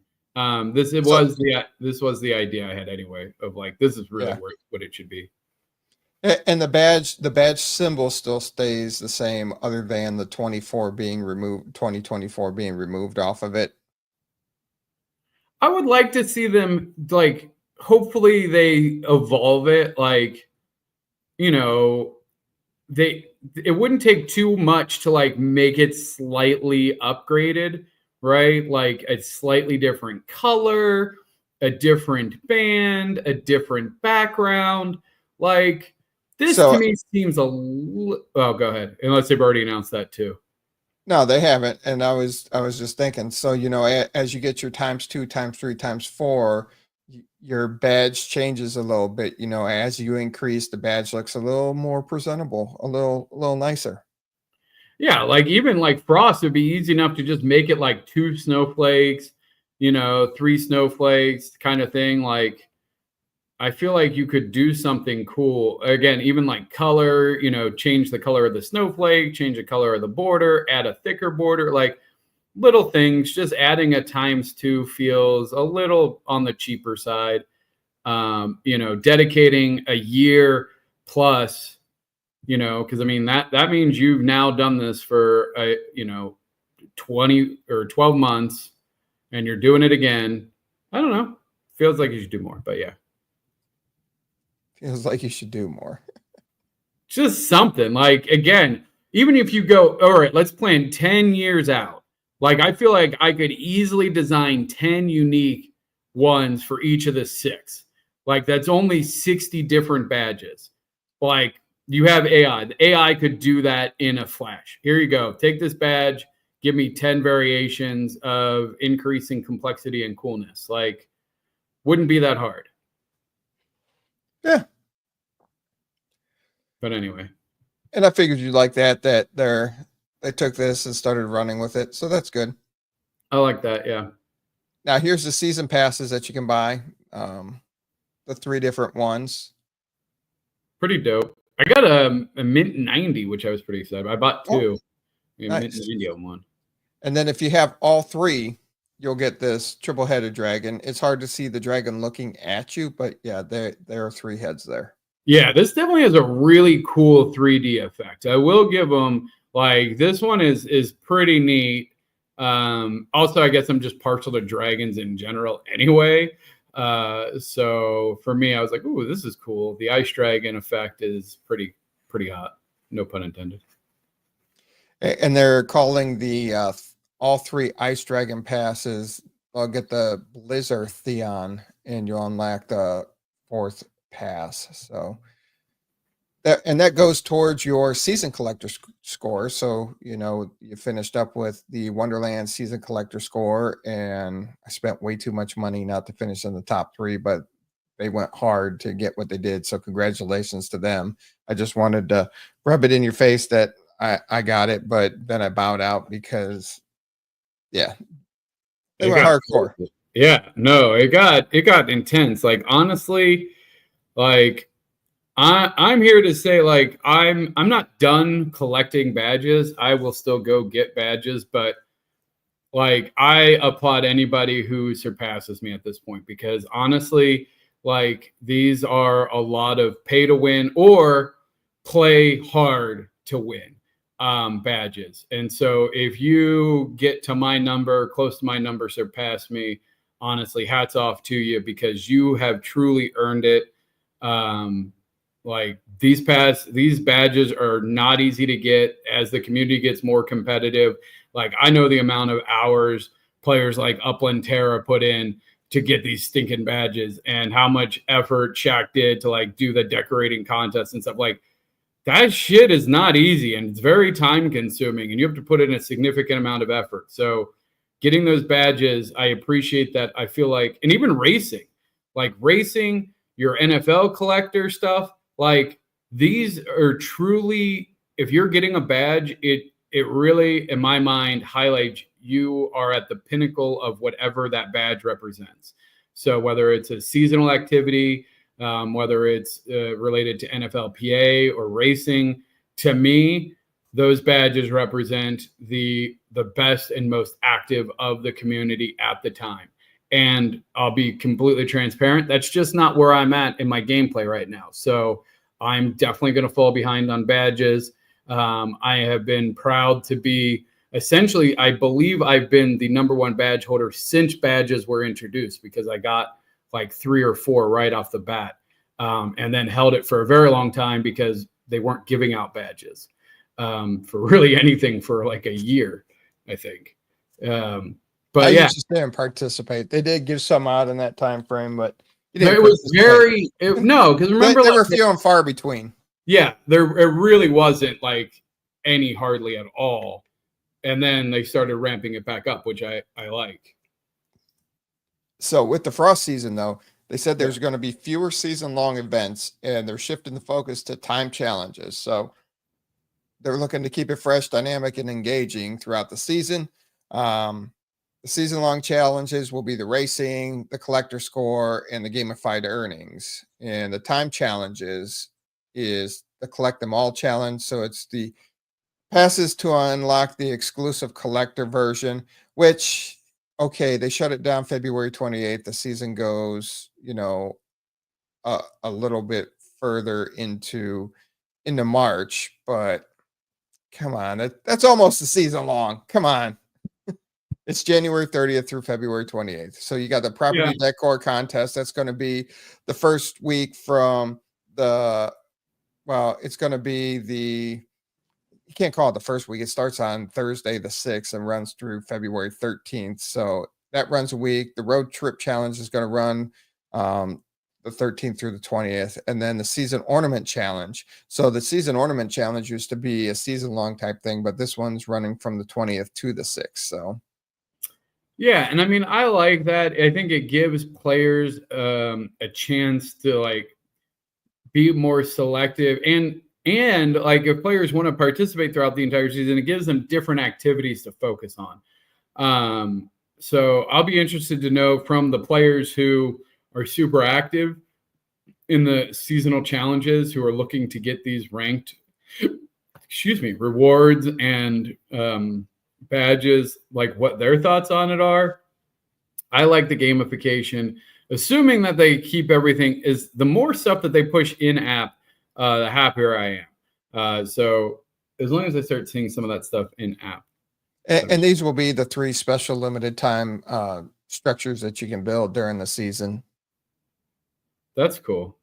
This was the idea I had anyway of this is really what it should be. And the badge symbol still stays the same, other than the 2024 being removed off of it. I would like to see them hopefully they evolve it. It wouldn't take too much to make it slightly upgraded, right? A slightly different color, a different band, a different background, This to me seems oh, go ahead. Unless they've already announced that too. No, they haven't. And I was just thinking, so, as you get your ×2, ×3, ×4, your badge changes a little bit. You know, as you increase, the badge looks a little more presentable, a little nicer. Yeah, like even like Frost would be easy enough to just make it like 2 snowflakes, 3 snowflakes kind of thing. Like, I feel like you could do something cool. Again, even like color, change the color of the snowflake, change the color of the border, add a thicker border, like little things. Just adding a ×2 feels a little on the cheaper side. Dedicating a year plus, because I mean, that means you've now done this for, 20 or 12 months and you're doing it again. I don't know. Feels like you should do more, but yeah. Feels like you should do more. Just something like, again, even if you go, all right, let's plan 10 years out. Like, I feel like I could easily design 10 unique ones for each of the 6. Like, that's only 60 different badges. Like, you have AI. The AI could do that in a flash. Here you go. Take this badge. Give me 10 variations of increasing complexity and coolness. Like, wouldn't be that hard. Yeah. But anyway. And I figured you'd like that they took this and started running with it. So that's good. I like that, yeah. Now here's the season passes that you can buy. The 3 different ones. Pretty dope. I got a Mint 90, which I was pretty excited about. I bought 2. Nice. Mint 90 on one. And then if you have all 3, you'll get this triple-headed dragon. It's hard to see the dragon looking at you, but yeah, there are 3 heads there. Yeah, this definitely has a really cool 3D effect. I will give them, like, this one is pretty neat. Also, I guess I'm just partial to dragons in general anyway. So for me, I was like, ooh, this is cool. The ice dragon effect is pretty hot. No pun intended. And they're calling the all 3 ice dragon passes. I'll get the Blizzard Theon, and you'll unlock the 4th pass. So that goes towards your season collector score. So you finished up with the Wonderland season collector score, and I spent way too much money not to finish in the top 3, but they went hard to get what they did. So congratulations to them. I just wanted to rub it in your face that I got it, but then I bowed out because they were hardcore. Yeah, no, it got intense. Like, honestly, like I'm here to say, like, I'm not done collecting badges. I will still go get badges, but like, I applaud anybody who surpasses me at this point, because honestly, like, these are a lot of pay to win or play hard to win badges. And so if you get to my number, close to my number, surpass me, honestly, hats off to you, because you have truly earned it. Like, these badges are not easy to get. As the community gets more competitive, like, I know the amount of hours players like Upland Terra put in to get these stinking badges, and how much effort Shaq did to, like, do the decorating contests and stuff. Like, that shit is not easy, and it's very time consuming, and you have to put in a significant amount of effort. So getting those badges, I appreciate that. I feel like, and even racing, your NFL collector stuff, like, these are truly, if you're getting a badge, it really, in my mind, highlights you are at the pinnacle of whatever that badge represents. So whether it's a seasonal activity, whether it's related to NFLPA or racing, to me, those badges represent the best and most active of the community at the time. And I'll be completely transparent, that's just not where I'm at in my gameplay right now. So I'm definitely going to fall behind on badges. I have been proud to be, essentially, I believe I've been the #1 badge holder since badges were introduced, because I got like 3 or 4 right off the bat, and then held it for a very long time because they weren't giving out badges for really anything for like a year, I think. But I yeah, used to stay and participate. They did give some out in that time frame, but it was no, because remember, they were few and far between. Yeah, it really wasn't like any hardly at all. And then they started ramping it back up, which I like. So with the Frost season, though, They said there's going to be fewer season-long events, and they're shifting the focus to time challenges. So they're looking to keep it fresh, dynamic, and engaging throughout the season. The season-long challenges will be the racing, the collector score, and the gamified earnings. And the time challenges is the collect them all challenge. So it's the passes to unlock the exclusive collector version, which, okay, they shut it down February 28th. The season goes, a little bit further into March, but come on, that's almost a season long. Come on. It's January 30th through February 28th. So you got the property decor contest. That's going to be the first week from it's going to be you can't call it the first week. It starts on Thursday, the 6th, and runs through February 13th. So that runs a week. The road trip challenge is going to run the 13th through the 20th. And then the season ornament challenge. So the season ornament challenge used to be a season long type thing, but this one's running from the 20th to the 6th. So. Yeah, and I mean, I like that. I think it gives players a chance to be more selective, and like if players want to participate throughout the entire season, it gives them different activities to focus on. So I'll be interested to know from the players who are super active in the seasonal challenges, who are looking to get these ranked, rewards and badges, like what their thoughts on it are. I like the gamification, assuming that they keep everything. Is the more stuff that they push in app, the happier I am. So as long as I start seeing some of that stuff in app. And these will be the 3 special limited time structures that you can build during the season. That's cool.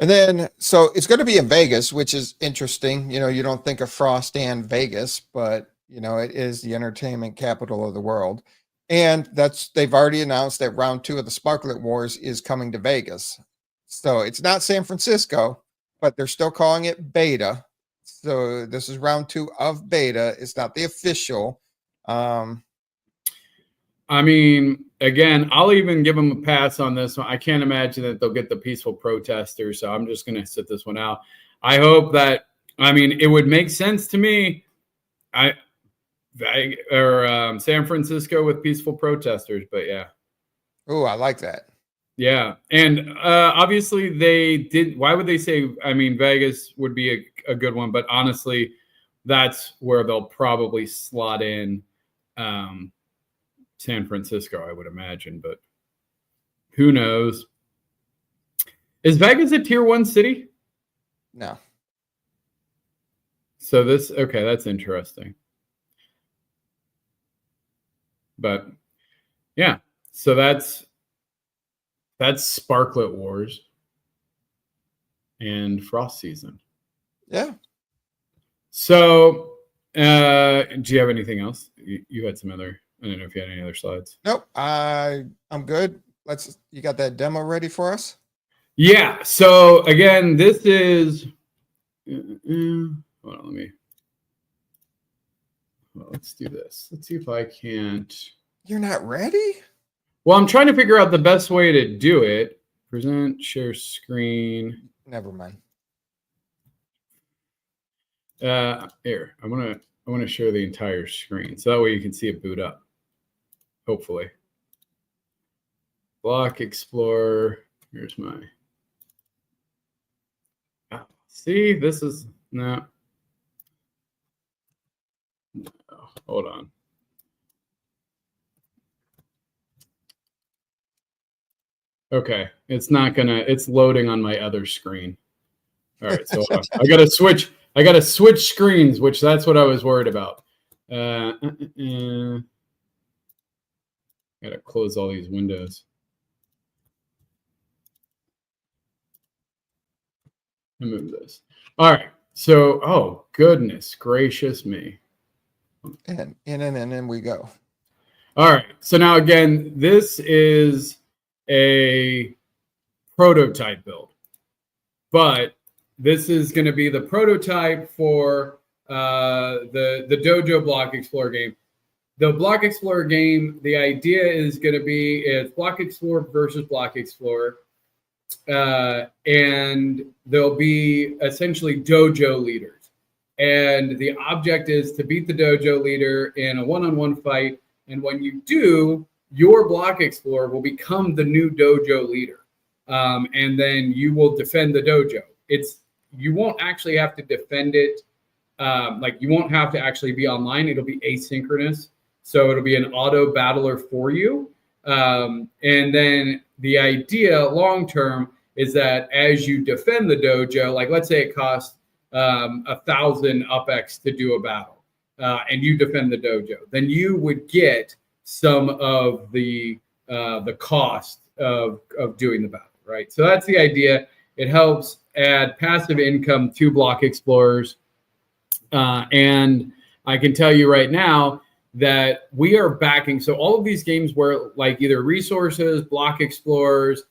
And then, so it's going to be in Vegas, which is interesting. You don't think of Frost and Vegas, but it is the entertainment capital of the world. And they've already announced that round 2 of the Sparklet Wars is coming to Vegas. So it's not San Francisco, but they're still calling it beta. So this is round 2 of beta. It's not the official. I mean, again, I'll even give them a pass on this one. I can't imagine that they'll get the peaceful protesters, so I'm just going to sit this one out. I hope that, it would make sense to me. San Francisco with peaceful protesters, but yeah. Oh, I like that. Yeah, and obviously they did. Why would they say? Vegas would be a good one, but honestly, that's where they'll probably slot in San Francisco, I would imagine, but who knows? Is Vegas a tier 1 city? No. So that's interesting. But yeah, so that's Sparklet Wars and Frost Season. Yeah. So do you have anything else? You had some other, I don't know if you had any other slides. Nope. I'm good. You got that demo ready for us? Yeah. So again, this is, hold on, let's do this. Let's see if I can't. You're not ready? Well, I'm trying to figure out the best way to do it. Present, share screen. Never mind. Here, I want to share the entire screen so that way you can see it boot up. Hopefully. Block Explorer. Here's my. Oh, see, this is no. Hold on. Okay, it's loading on my other screen. All right, so I gotta switch screens, which that's what I was worried about. Gotta close all these windows. I move this. All right, so oh goodness gracious me. And in we go. All right, so now again, this is a prototype build, but this is going to be the prototype for the Dojo Block Explorer game. the Block Explorer game, the idea is going to be it's Block Explorer versus Block Explorer. And there'll be essentially dojo leaders. And the object is to beat the dojo leader in a one-on-one fight. And when you do, your Block Explorer will become the new dojo leader. And then you will defend the dojo. You won't actually have to defend it. Like you won't have to actually be online. It'll be asynchronous. So it'll be an auto battler for you. And then the idea long-term is that as you defend the dojo, like let's say it costs 1,000 UpX to do a battle, and you defend the dojo, then you would get some of the cost of doing the battle, right? So that's the idea. It helps add passive income to Block Explorers. And I can tell you right now that we are backing. So all of these games where like either resources, Block Explorers,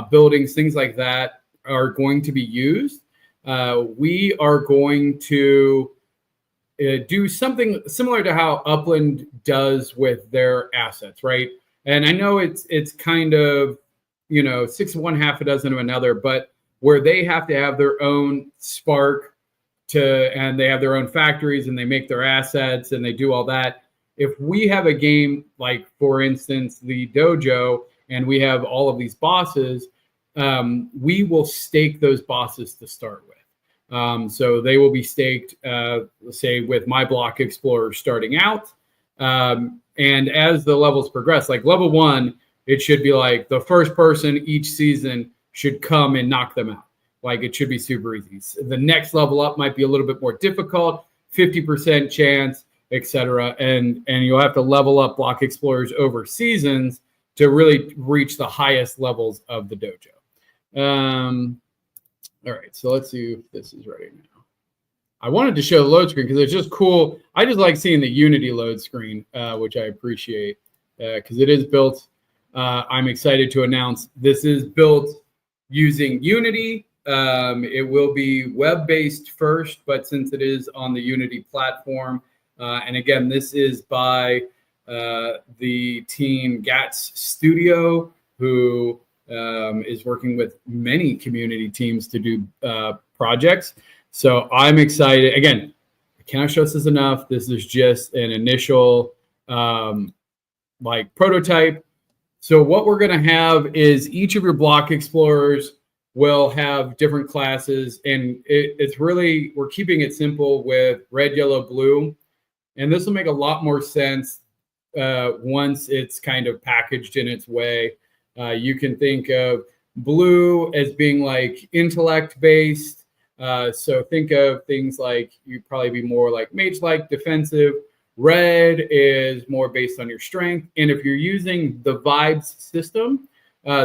buildings, things like that are going to be used. We are going to do something similar to how Upland does with their assets, right? And I know it's kind of, 6 of one, half a dozen of another, but where they have to have their own Spark and they have their own factories and they make their assets and they do all that. If we have a game like, for instance, the Dojo, and we have all of these bosses, we will stake those bosses to start with. So they will be staked, let's say, with my Block Explorer starting out. And as the levels progress, like level 1, it should be like the first person each season should come and knock them out. Like it should be super easy. The next level up might be a little bit more difficult, 50% chance, etc. And you'll have to level up Block Explorers over seasons to really reach the highest levels of the dojo. All right, so let's see if this is ready now. I wanted to show the load screen because it's just cool. I just like seeing the Unity load screen, which I appreciate because it is built. I'm excited to announce this is built using Unity. It will be web-based first, but since it is on the Unity platform, and again, this is by the team GATS Studio, who is working with many community teams to do projects. So I'm excited. Again, I cannot stress this enough. This is just an initial prototype. So what we're going to have is each of your Block Explorers will have different classes, and it's really, we're keeping it simple with red, yellow, blue. And this will make a lot more sense once it's kind of packaged in its way. You can think of blue as being like intellect based. So think of things like you'd probably be more like mage-like, defensive. Red is more based on your strength. And if you're using the vibes system,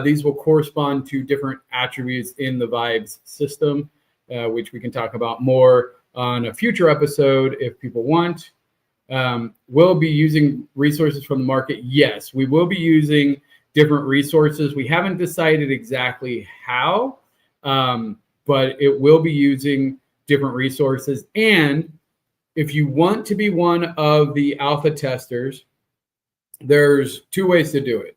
these will correspond to different attributes in the vibes system, which we can talk about more on a future episode if people want. We'll be using resources from the market. Yes, we will be using different resources. We haven't decided exactly how, but it will be using different resources. And if you want to be one of the alpha testers, there's 2 ways to do it.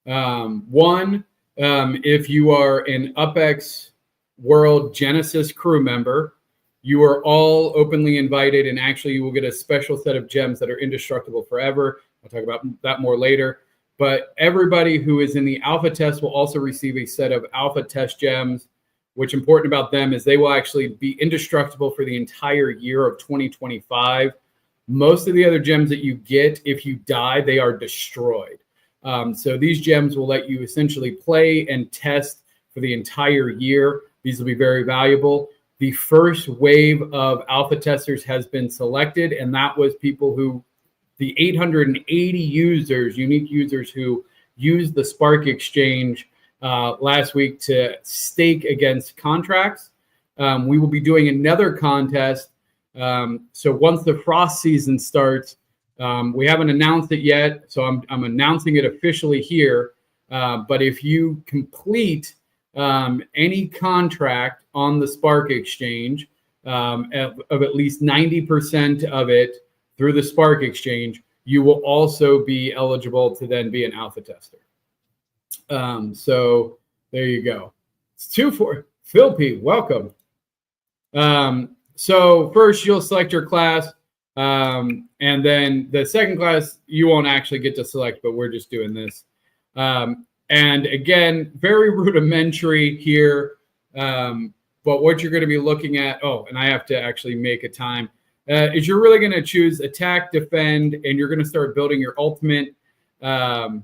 One, if you are an UpX World Genesis crew member, you are all openly invited, and actually you will get a special set of gems that are indestructible forever. I'll talk about that more later. But everybody who is in the alpha test will also receive a set of alpha test gems. What's important about them is they will actually be indestructible for the entire year of 2025. Most of the other gems that you get, if you die, they are destroyed. So these gems will let you essentially play and test for the entire year. These will be very valuable. The first wave of alpha testers has been selected, and that was people who, the 880 users, unique users who used the Spark Exchange last week to stake against contracts. We will be doing another contest. So once the frost season starts, we haven't announced it yet, so I'm announcing it officially here. But if you complete any contract on the Spark Exchange of at least 90% of it through the Spark Exchange, you will also be eligible to then be an alpha tester. So there you go. It's 2-4. Phil P, welcome. So first you'll select your class. And then the second class, you won't actually get to select, but we're just doing this. And again, very rudimentary here. But what you're going to be looking at, and I have to actually make a time, is you're really going to choose attack, defend, and you're going to start building your ultimate. And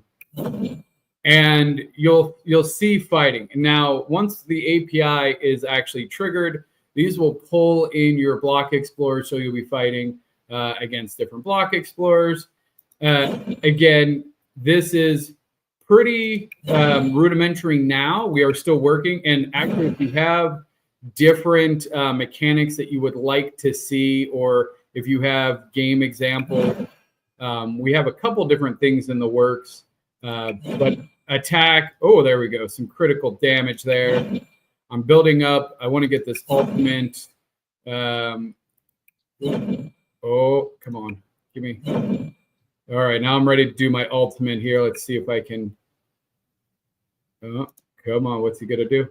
you'll see fighting. Now, once the API is actually triggered, these will pull in your block explorer, so you'll be fighting against different block explorers. Again, this is pretty rudimentary now. We are still working. And actually, if you have different mechanics that you would like to see, or if you have game examples, we have a couple different things in the works. But attack, there we go. Some critical damage there. I'm building up. I want to get this ultimate. Come on. Give me. All right, now I'm ready to do my ultimate here. Let's see if I can. Oh, come on. What's he going to do?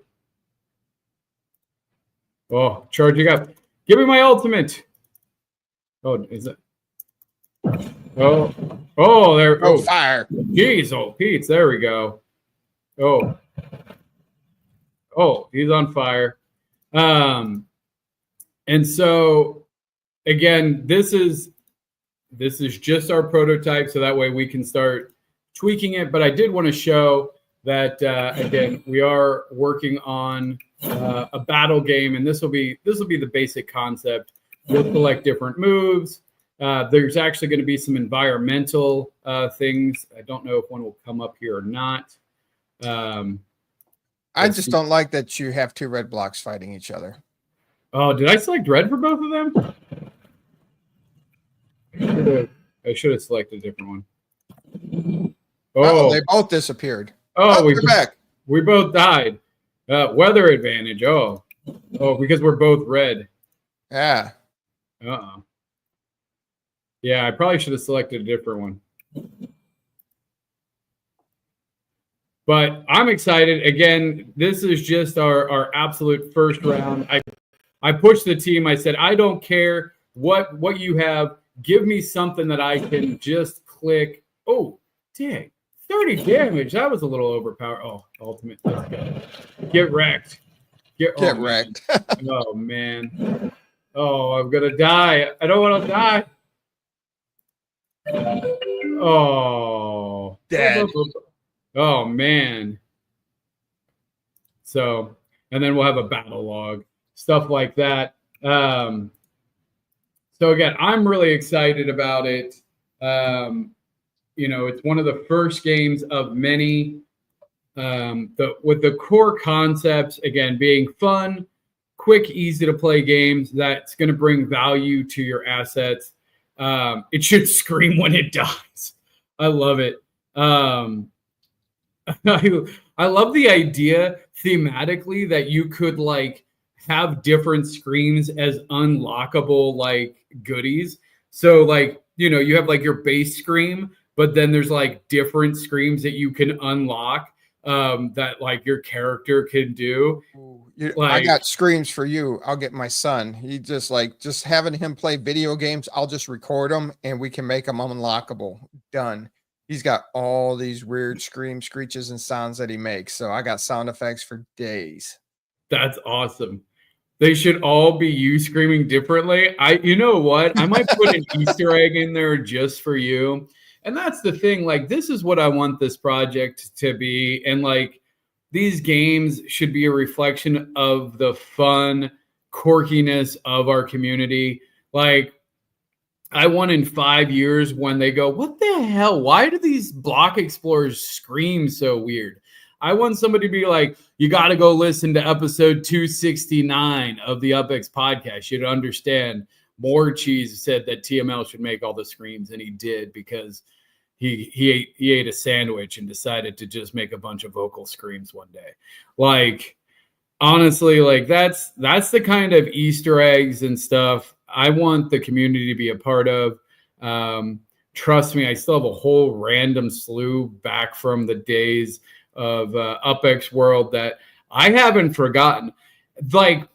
Oh, charging up. Give me my ultimate. Oh, is it? Oh, there. Oh, fire. Jeez, Pete. There we go. Oh, he's on fire. And so, again, this is just our prototype, so that way we can start tweaking it. But I did want to show that, again, we are working on a battle game, and this will be the basic concept. We'll select different moves. There's actually going to be some environmental things. I don't know if one will come up here or not. I just don't like that you have two red blocks fighting each other. Oh, did I select red for both of them? I should have selected a different one. Oh, they both disappeared. We're back. We both died. Weather advantage. Because we're both red. Yeah. Yeah, I probably should have selected a different one. But I'm excited. Again, this is just our absolute first round. I pushed the team. I said, I don't care what you have. Give me something that I can just click. Oh, dang. 30 damage. That was a little overpowered. Oh, ultimate. Let's go. Get wrecked. Get wrecked. Oh, man. Oh, I'm going to die. I don't want to die. Oh. Dead. Oh, man. So, and then we'll have a battle log, stuff like that. So, again, I'm really excited about it. It's one of the first games of many. With the core concepts, again, being fun, quick, easy to play games that's going to bring value to your assets. It should scream when it dies. I love it. I love the idea thematically that you could have different screens as unlockable goodies. So you have your base scream, but then there's different screens that you can unlock that your character can do. I got screams for you. I'll get my son. He just having him play video games. I'll just record them and we can make them unlockable. Done. He's got all these weird screams, screeches, and sounds that he makes. So I got sound effects for days. That's awesome. They should all be you screaming differently. You know what? I might put an Easter egg in there just for you. And that's the thing. This is what I want this project to be. And these games should be a reflection of the fun quirkiness of our community. I want in 5 years when they go, what the hell? Why do these block explorers scream so weird? I want somebody to be like, you got to go listen to episode 269 of the UpX podcast. You'd understand. More Cheese said that TML should make all the screams, and he did because he ate a sandwich and decided to just make a bunch of vocal screams one day. Honestly, that's the kind of Easter eggs and stuff I want the community to be a part of. trust me, I still have a whole random slew back from the days of UpX World that I haven't forgotten. Like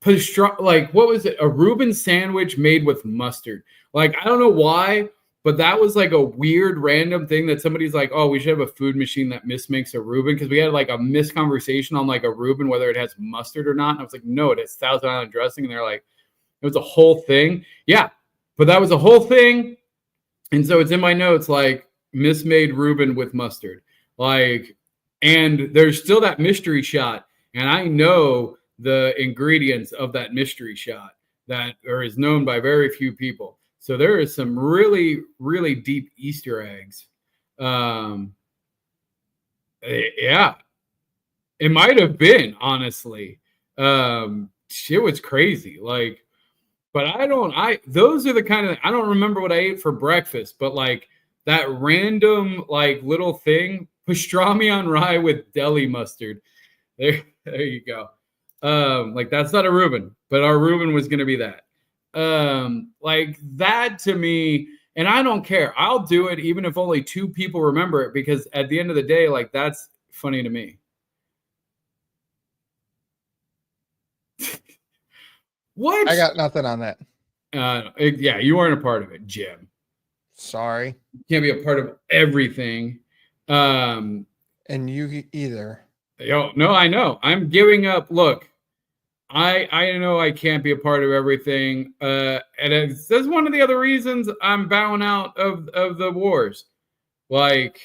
what was it? A Reuben sandwich made with mustard. Like, I don't know why, but that was like a weird random thing that somebody's like, oh, we should have a food machine that mismakes a Reuben, because we had like a misconversation on like a Reuben, whether it has mustard or not. And I was like, no, it has Thousand Island dressing. And they're like, it was a whole thing. Yeah, but that was a whole thing. And so it's in my notes, like mismade Reuben with mustard. Like, and there's still that mystery shot. And I know the ingredients of that mystery shot that is known by very few people. So there is some really, really deep Easter eggs. Yeah, it might have been, honestly. It was crazy. Like, but those are the kind of, I don't remember what I ate for breakfast, but like that random, like little thing, pastrami on rye with deli mustard. There you go. Like, that's not a Reuben, but our Reuben was going to be that. Like that to me, and I don't care. I'll do it even if only 2 people remember it, because at the end of the day, like, that's funny to me. What? I got nothing on that. Yeah, you weren't a part of it, Jim. Sorry. You can't be a part of everything. And you either. No, I know. I'm giving up. Look, I know I can't be a part of everything. And that's one of the other reasons I'm bowing out of the wars. Like,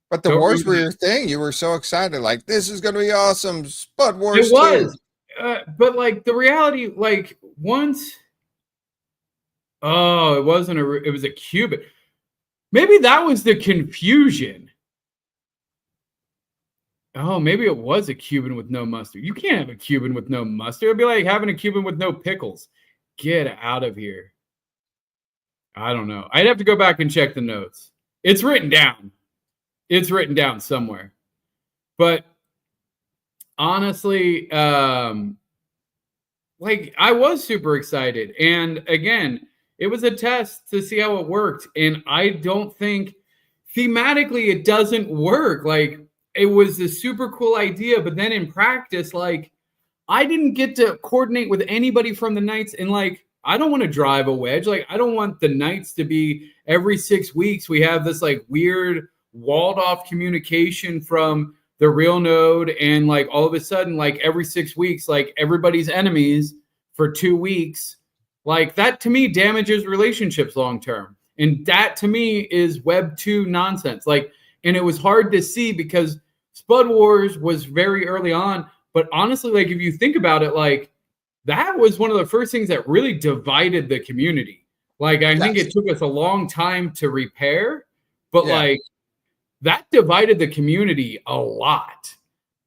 but the wars were your thing. You were so excited. Like, this is going to be awesome. Spud Wars. It was. But like the reality, like once, it wasn't it was a Cuban. Maybe that was the confusion. Oh, maybe it was a Cuban with no mustard. You can't have a Cuban with no mustard. It'd be like having a Cuban with no pickles. Get out of here. I don't know. I'd have to go back and check the notes. It's written down. It's written down somewhere. But honestly, like, I was super excited. And again, it was a test to see how it worked. And I don't think thematically it doesn't work. Like, it was a super cool idea, but then in practice, like, I didn't get to coordinate with anybody from the Knights. And like, I don't want to drive a wedge. Like, I don't want the Knights to be every 6 weeks we have this like weird walled off communication from the real node, and like all of a sudden, like every 6 weeks, like everybody's enemies for 2 weeks. Like, that to me damages relationships long term. And that to me is Web 2 nonsense. Like, and it was hard to see because Spud Wars was very early on. But honestly, like, if you think about it, like, that was one of the first things that really divided the community. Like, I think it took us a long time to repair, but like, that divided the community a lot.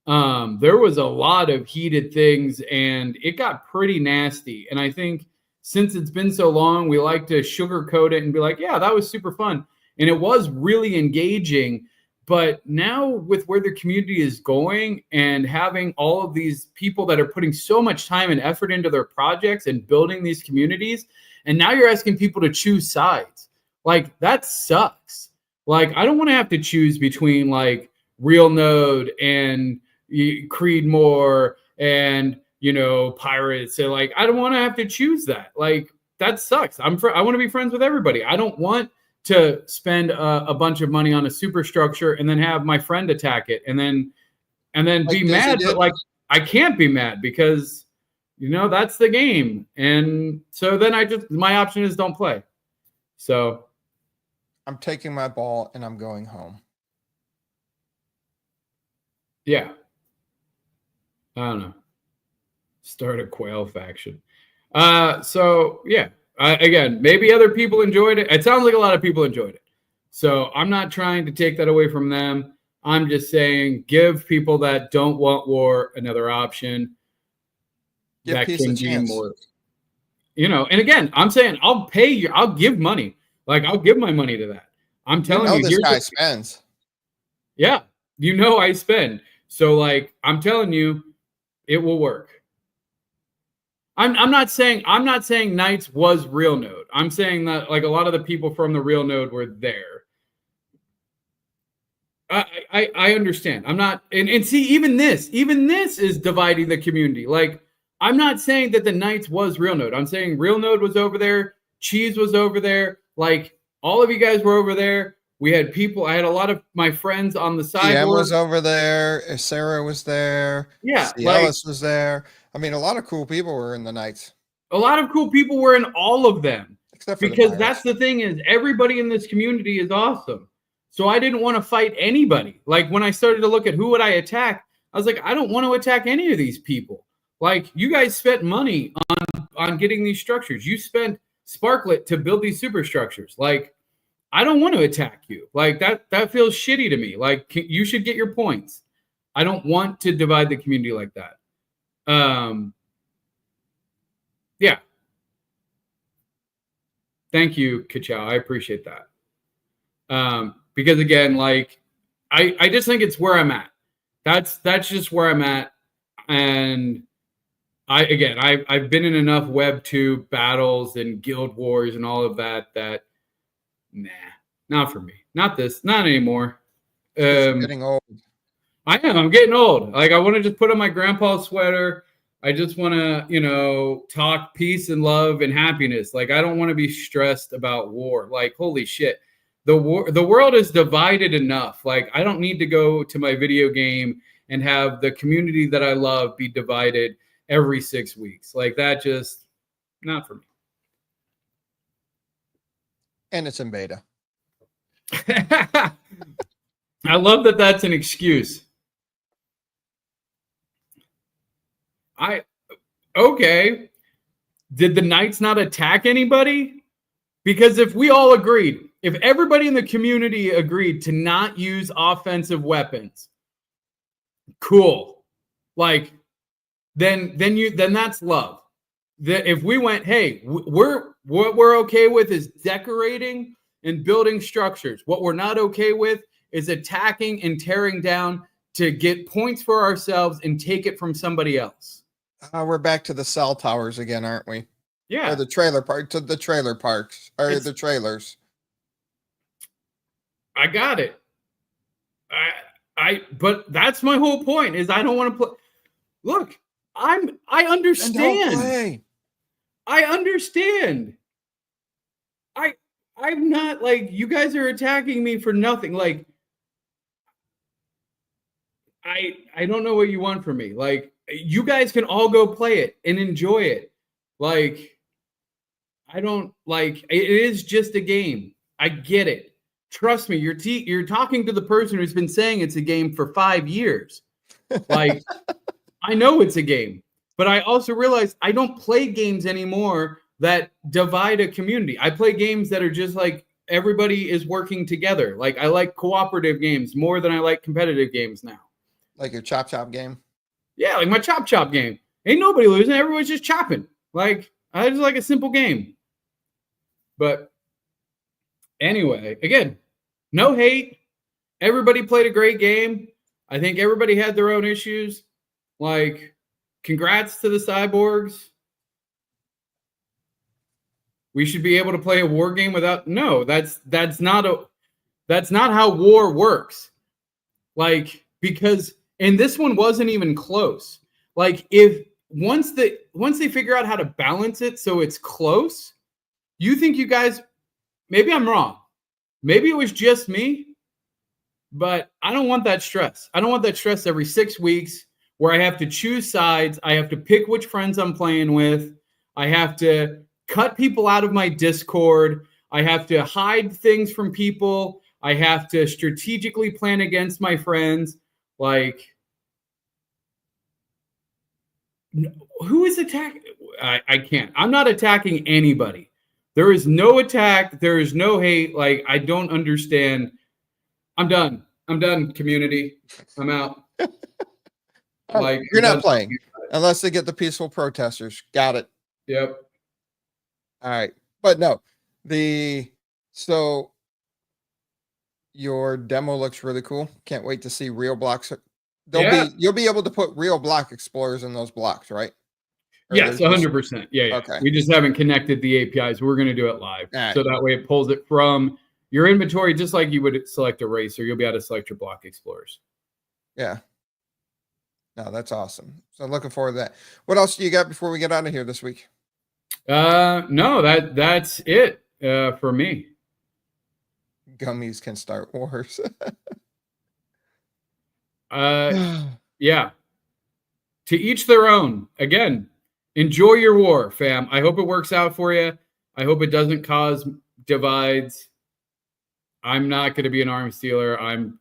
There was a lot of heated things, and it got pretty nasty. And I think since it's been so long, we like to sugarcoat it and be like, yeah, that was super fun. And it was really engaging. But now with where the community is going and having all of these people that are putting so much time and effort into their projects and building these communities, and now you're asking people to choose sides. Like, that sucks. Like, I don't want to have to choose between like Real Node and Creedmoor and, you know, Pirates. And like, I don't want to have to choose that. Like, that sucks. I want to be friends with everybody. I don't want to spend a bunch of money on a superstructure and then have my friend attack it and then like be mad. But like, I can't be mad because, you know, that's the game. And so then my option is don't play. So I'm taking my ball and I'm going home. Yeah. I don't know. Start a Quail faction. So yeah. Again, maybe other people enjoyed it. It sounds like a lot of people enjoyed it. So I'm not trying to take that away from them. I'm just saying, give people that don't want war another option. Give that peace can a be chance. more. You know, and again, I'm saying I'll give money. Like, I'll give my money to that. I'm telling you, this guy spends. Yeah, you know I spend. So like, I'm telling you, it will work. I'm not saying Knights was real node. I'm saying that like a lot of the people from the real node were there. I understand. I'm not and see even this is dividing the community. Like I'm not saying that the Knights was real node. I'm saying real node was over there, Cheese was over there, like all of you guys were over there. We had people. I had a lot of my friends on the side. DM was over there. Sarah was there. Yeah, Ellis was there. I mean, a lot of cool people were in the Knights. A lot of cool people were in all of them. Except for because that's the thing is everybody in this community is awesome. So I didn't want to fight anybody. Like when I started to look at who would I attack, I was like, I don't want to attack any of these people. Like you guys spent money on getting these structures. You spent Sparklet to build these superstructures. Like I don't want to attack you. Like that feels shitty to me. Like you should get your points. I don't want to divide the community like that. Yeah. Thank you, Kachow. I appreciate that. Because again, like I just think it's where I'm at. That's just where I'm at. And I've been in enough Web 2 battles and guild wars and all of that nah, not for me. Not anymore. Getting old. I'm getting old. Like I want to just put on my grandpa's sweater. I just want to, talk peace and love and happiness. Like I don't want to be stressed about war. Like holy shit. The world is divided enough. Like I don't need to go to my video game and have the community that I love be divided every 6 weeks. Like that just not for me. And it's in beta. I love that that's an excuse. Okay. Did the Knights not attack anybody? Because if we all agreed, if everybody in the community agreed to not use offensive weapons, cool. Like, then that's love. If we went, hey, what we're okay with is decorating and building structures. What we're not okay with is attacking and tearing down to get points for ourselves and take it from somebody else. We're back to the cell towers again, aren't we? Yeah. Or the trailer park to the trailer parks or the trailers. I got it. But that's my whole point is I don't want to play. Look, I understand. I understand. I'm not like you guys are attacking me for nothing. Like I don't know what you want from me. Like you guys can all go play it and enjoy it. Like I don't like it is just a game. I get it. Trust me, you're talking to the person who's been saying it's a game for 5 years. Like I know it's a game, but I also realize I don't play games anymore that divide a community. I play games that are just like everybody is working together. Like I like cooperative games more than I like competitive games now. Like your chop game? Yeah, like my chop game. Ain't nobody losing. Everyone's just chopping. Like I just like a simple game. But anyway, again, no hate. Everybody played a great game. I think everybody had their own issues. Like, congrats to the cyborgs. We should be able to play a war game without. No, that's not how war works. Like, because and this one wasn't even close. Like, if once they figure out how to balance it so it's close, you think you guys, maybe I'm wrong. Maybe it was just me, but I don't want that stress. I don't want that stress every 6 weeks where I have to choose sides. I have to pick which friends I'm playing with. I have to cut people out of my Discord. I have to hide things from people. I have to strategically plan against my friends. Like, who is attacking? I can't. I'm not attacking anybody. There is no attack. There is no hate. Like, I don't understand. I'm done. I'm done, community. I'm out. Like, you're not playing unless they get the peaceful protesters. Got it. Yep. All right. But no, so your demo looks really cool. Can't wait to see real blocks. You'll be able to put real block explorers in those blocks, right? Or Yes, there's just- 100%. Yeah. Okay. We just haven't connected the APIs. We're going to do it live. All right. So that way it pulls it from your inventory, just like you would select a racer. You'll be able to select your block explorers. Yeah. No, that's awesome. So looking forward to that. What else do you got before we get out of here this week? No, that's it for me. Gummies can start wars. Yeah. To each their own. Again, enjoy your war, fam. I hope it works out for you. I hope it doesn't cause divides. I'm not going to be an arms dealer. I'm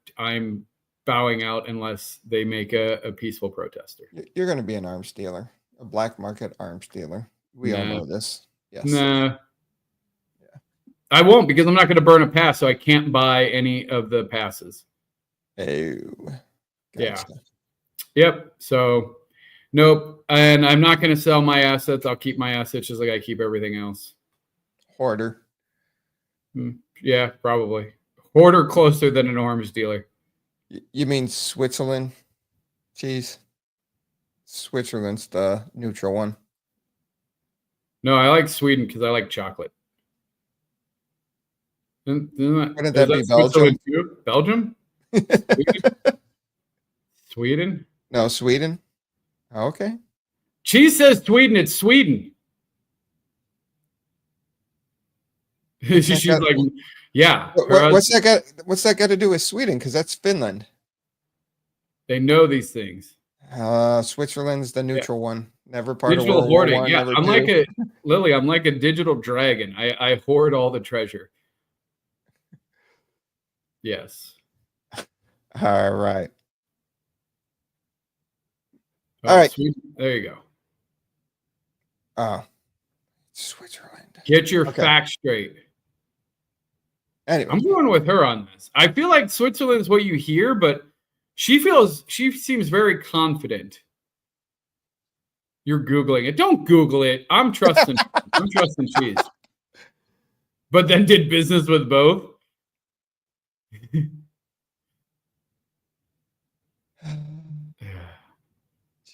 bowing out unless they make a peaceful protester. You're going to be an arms dealer, a black market arms dealer. We all know this. Yes. Nah. Yeah. I won't, because I'm not going to burn a pass, so I can't buy any of the passes. Oh. Yeah. Gotcha. Yep. So, nope. And I'm not going to sell my assets. I'll keep my assets just like I keep everything else. Hoarder. Yeah, probably. Hoarder closer than an arms dealer. You mean Switzerland? Cheese. Switzerland's the neutral one. No, I like Sweden because I like chocolate. Wouldn't that be Belgium? Too? Belgium? Sweden? No, Sweden. Okay. Cheese says Sweden. It's Sweden. She's like, yeah. What's that got to do with Sweden? Because that's Finland. They know these things. Switzerland's the neutral one. Never part Digital of World hoarding. War I, Yeah, never I'm do. like a Lily. I'm like a digital dragon. I hoard all the treasure. Yes. All right. Oh, All right. Sweden. There you go. Switzerland. Get your Okay. facts straight. Anyway, I'm going with her on this. I feel like Switzerland is what you hear, but she seems very confident. You're Googling it. Don't Google it. I'm trusting Cheese. But then did business with both.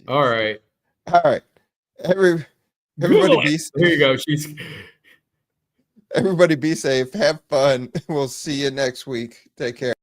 All right. all right. Everybody Google be it. Here you go. everybody be safe. Have fun. We'll see you next week. Take care.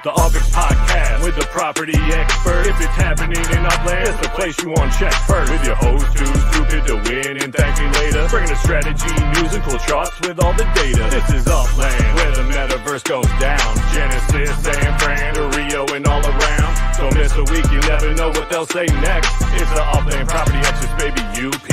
The Upland Podcast with the property expert. If it's happening in Upland, it's the place you want to check first. With your host who's stupid to win and thank me later. Bringing the strategy, news, and cool charts with all the data. This is Upland, where the Metaverse goes down. Genesis, San Fran, to Rio, and all around. Don't miss a week, you never know what they'll say next. It's the Upland Property Experts, baby, UP.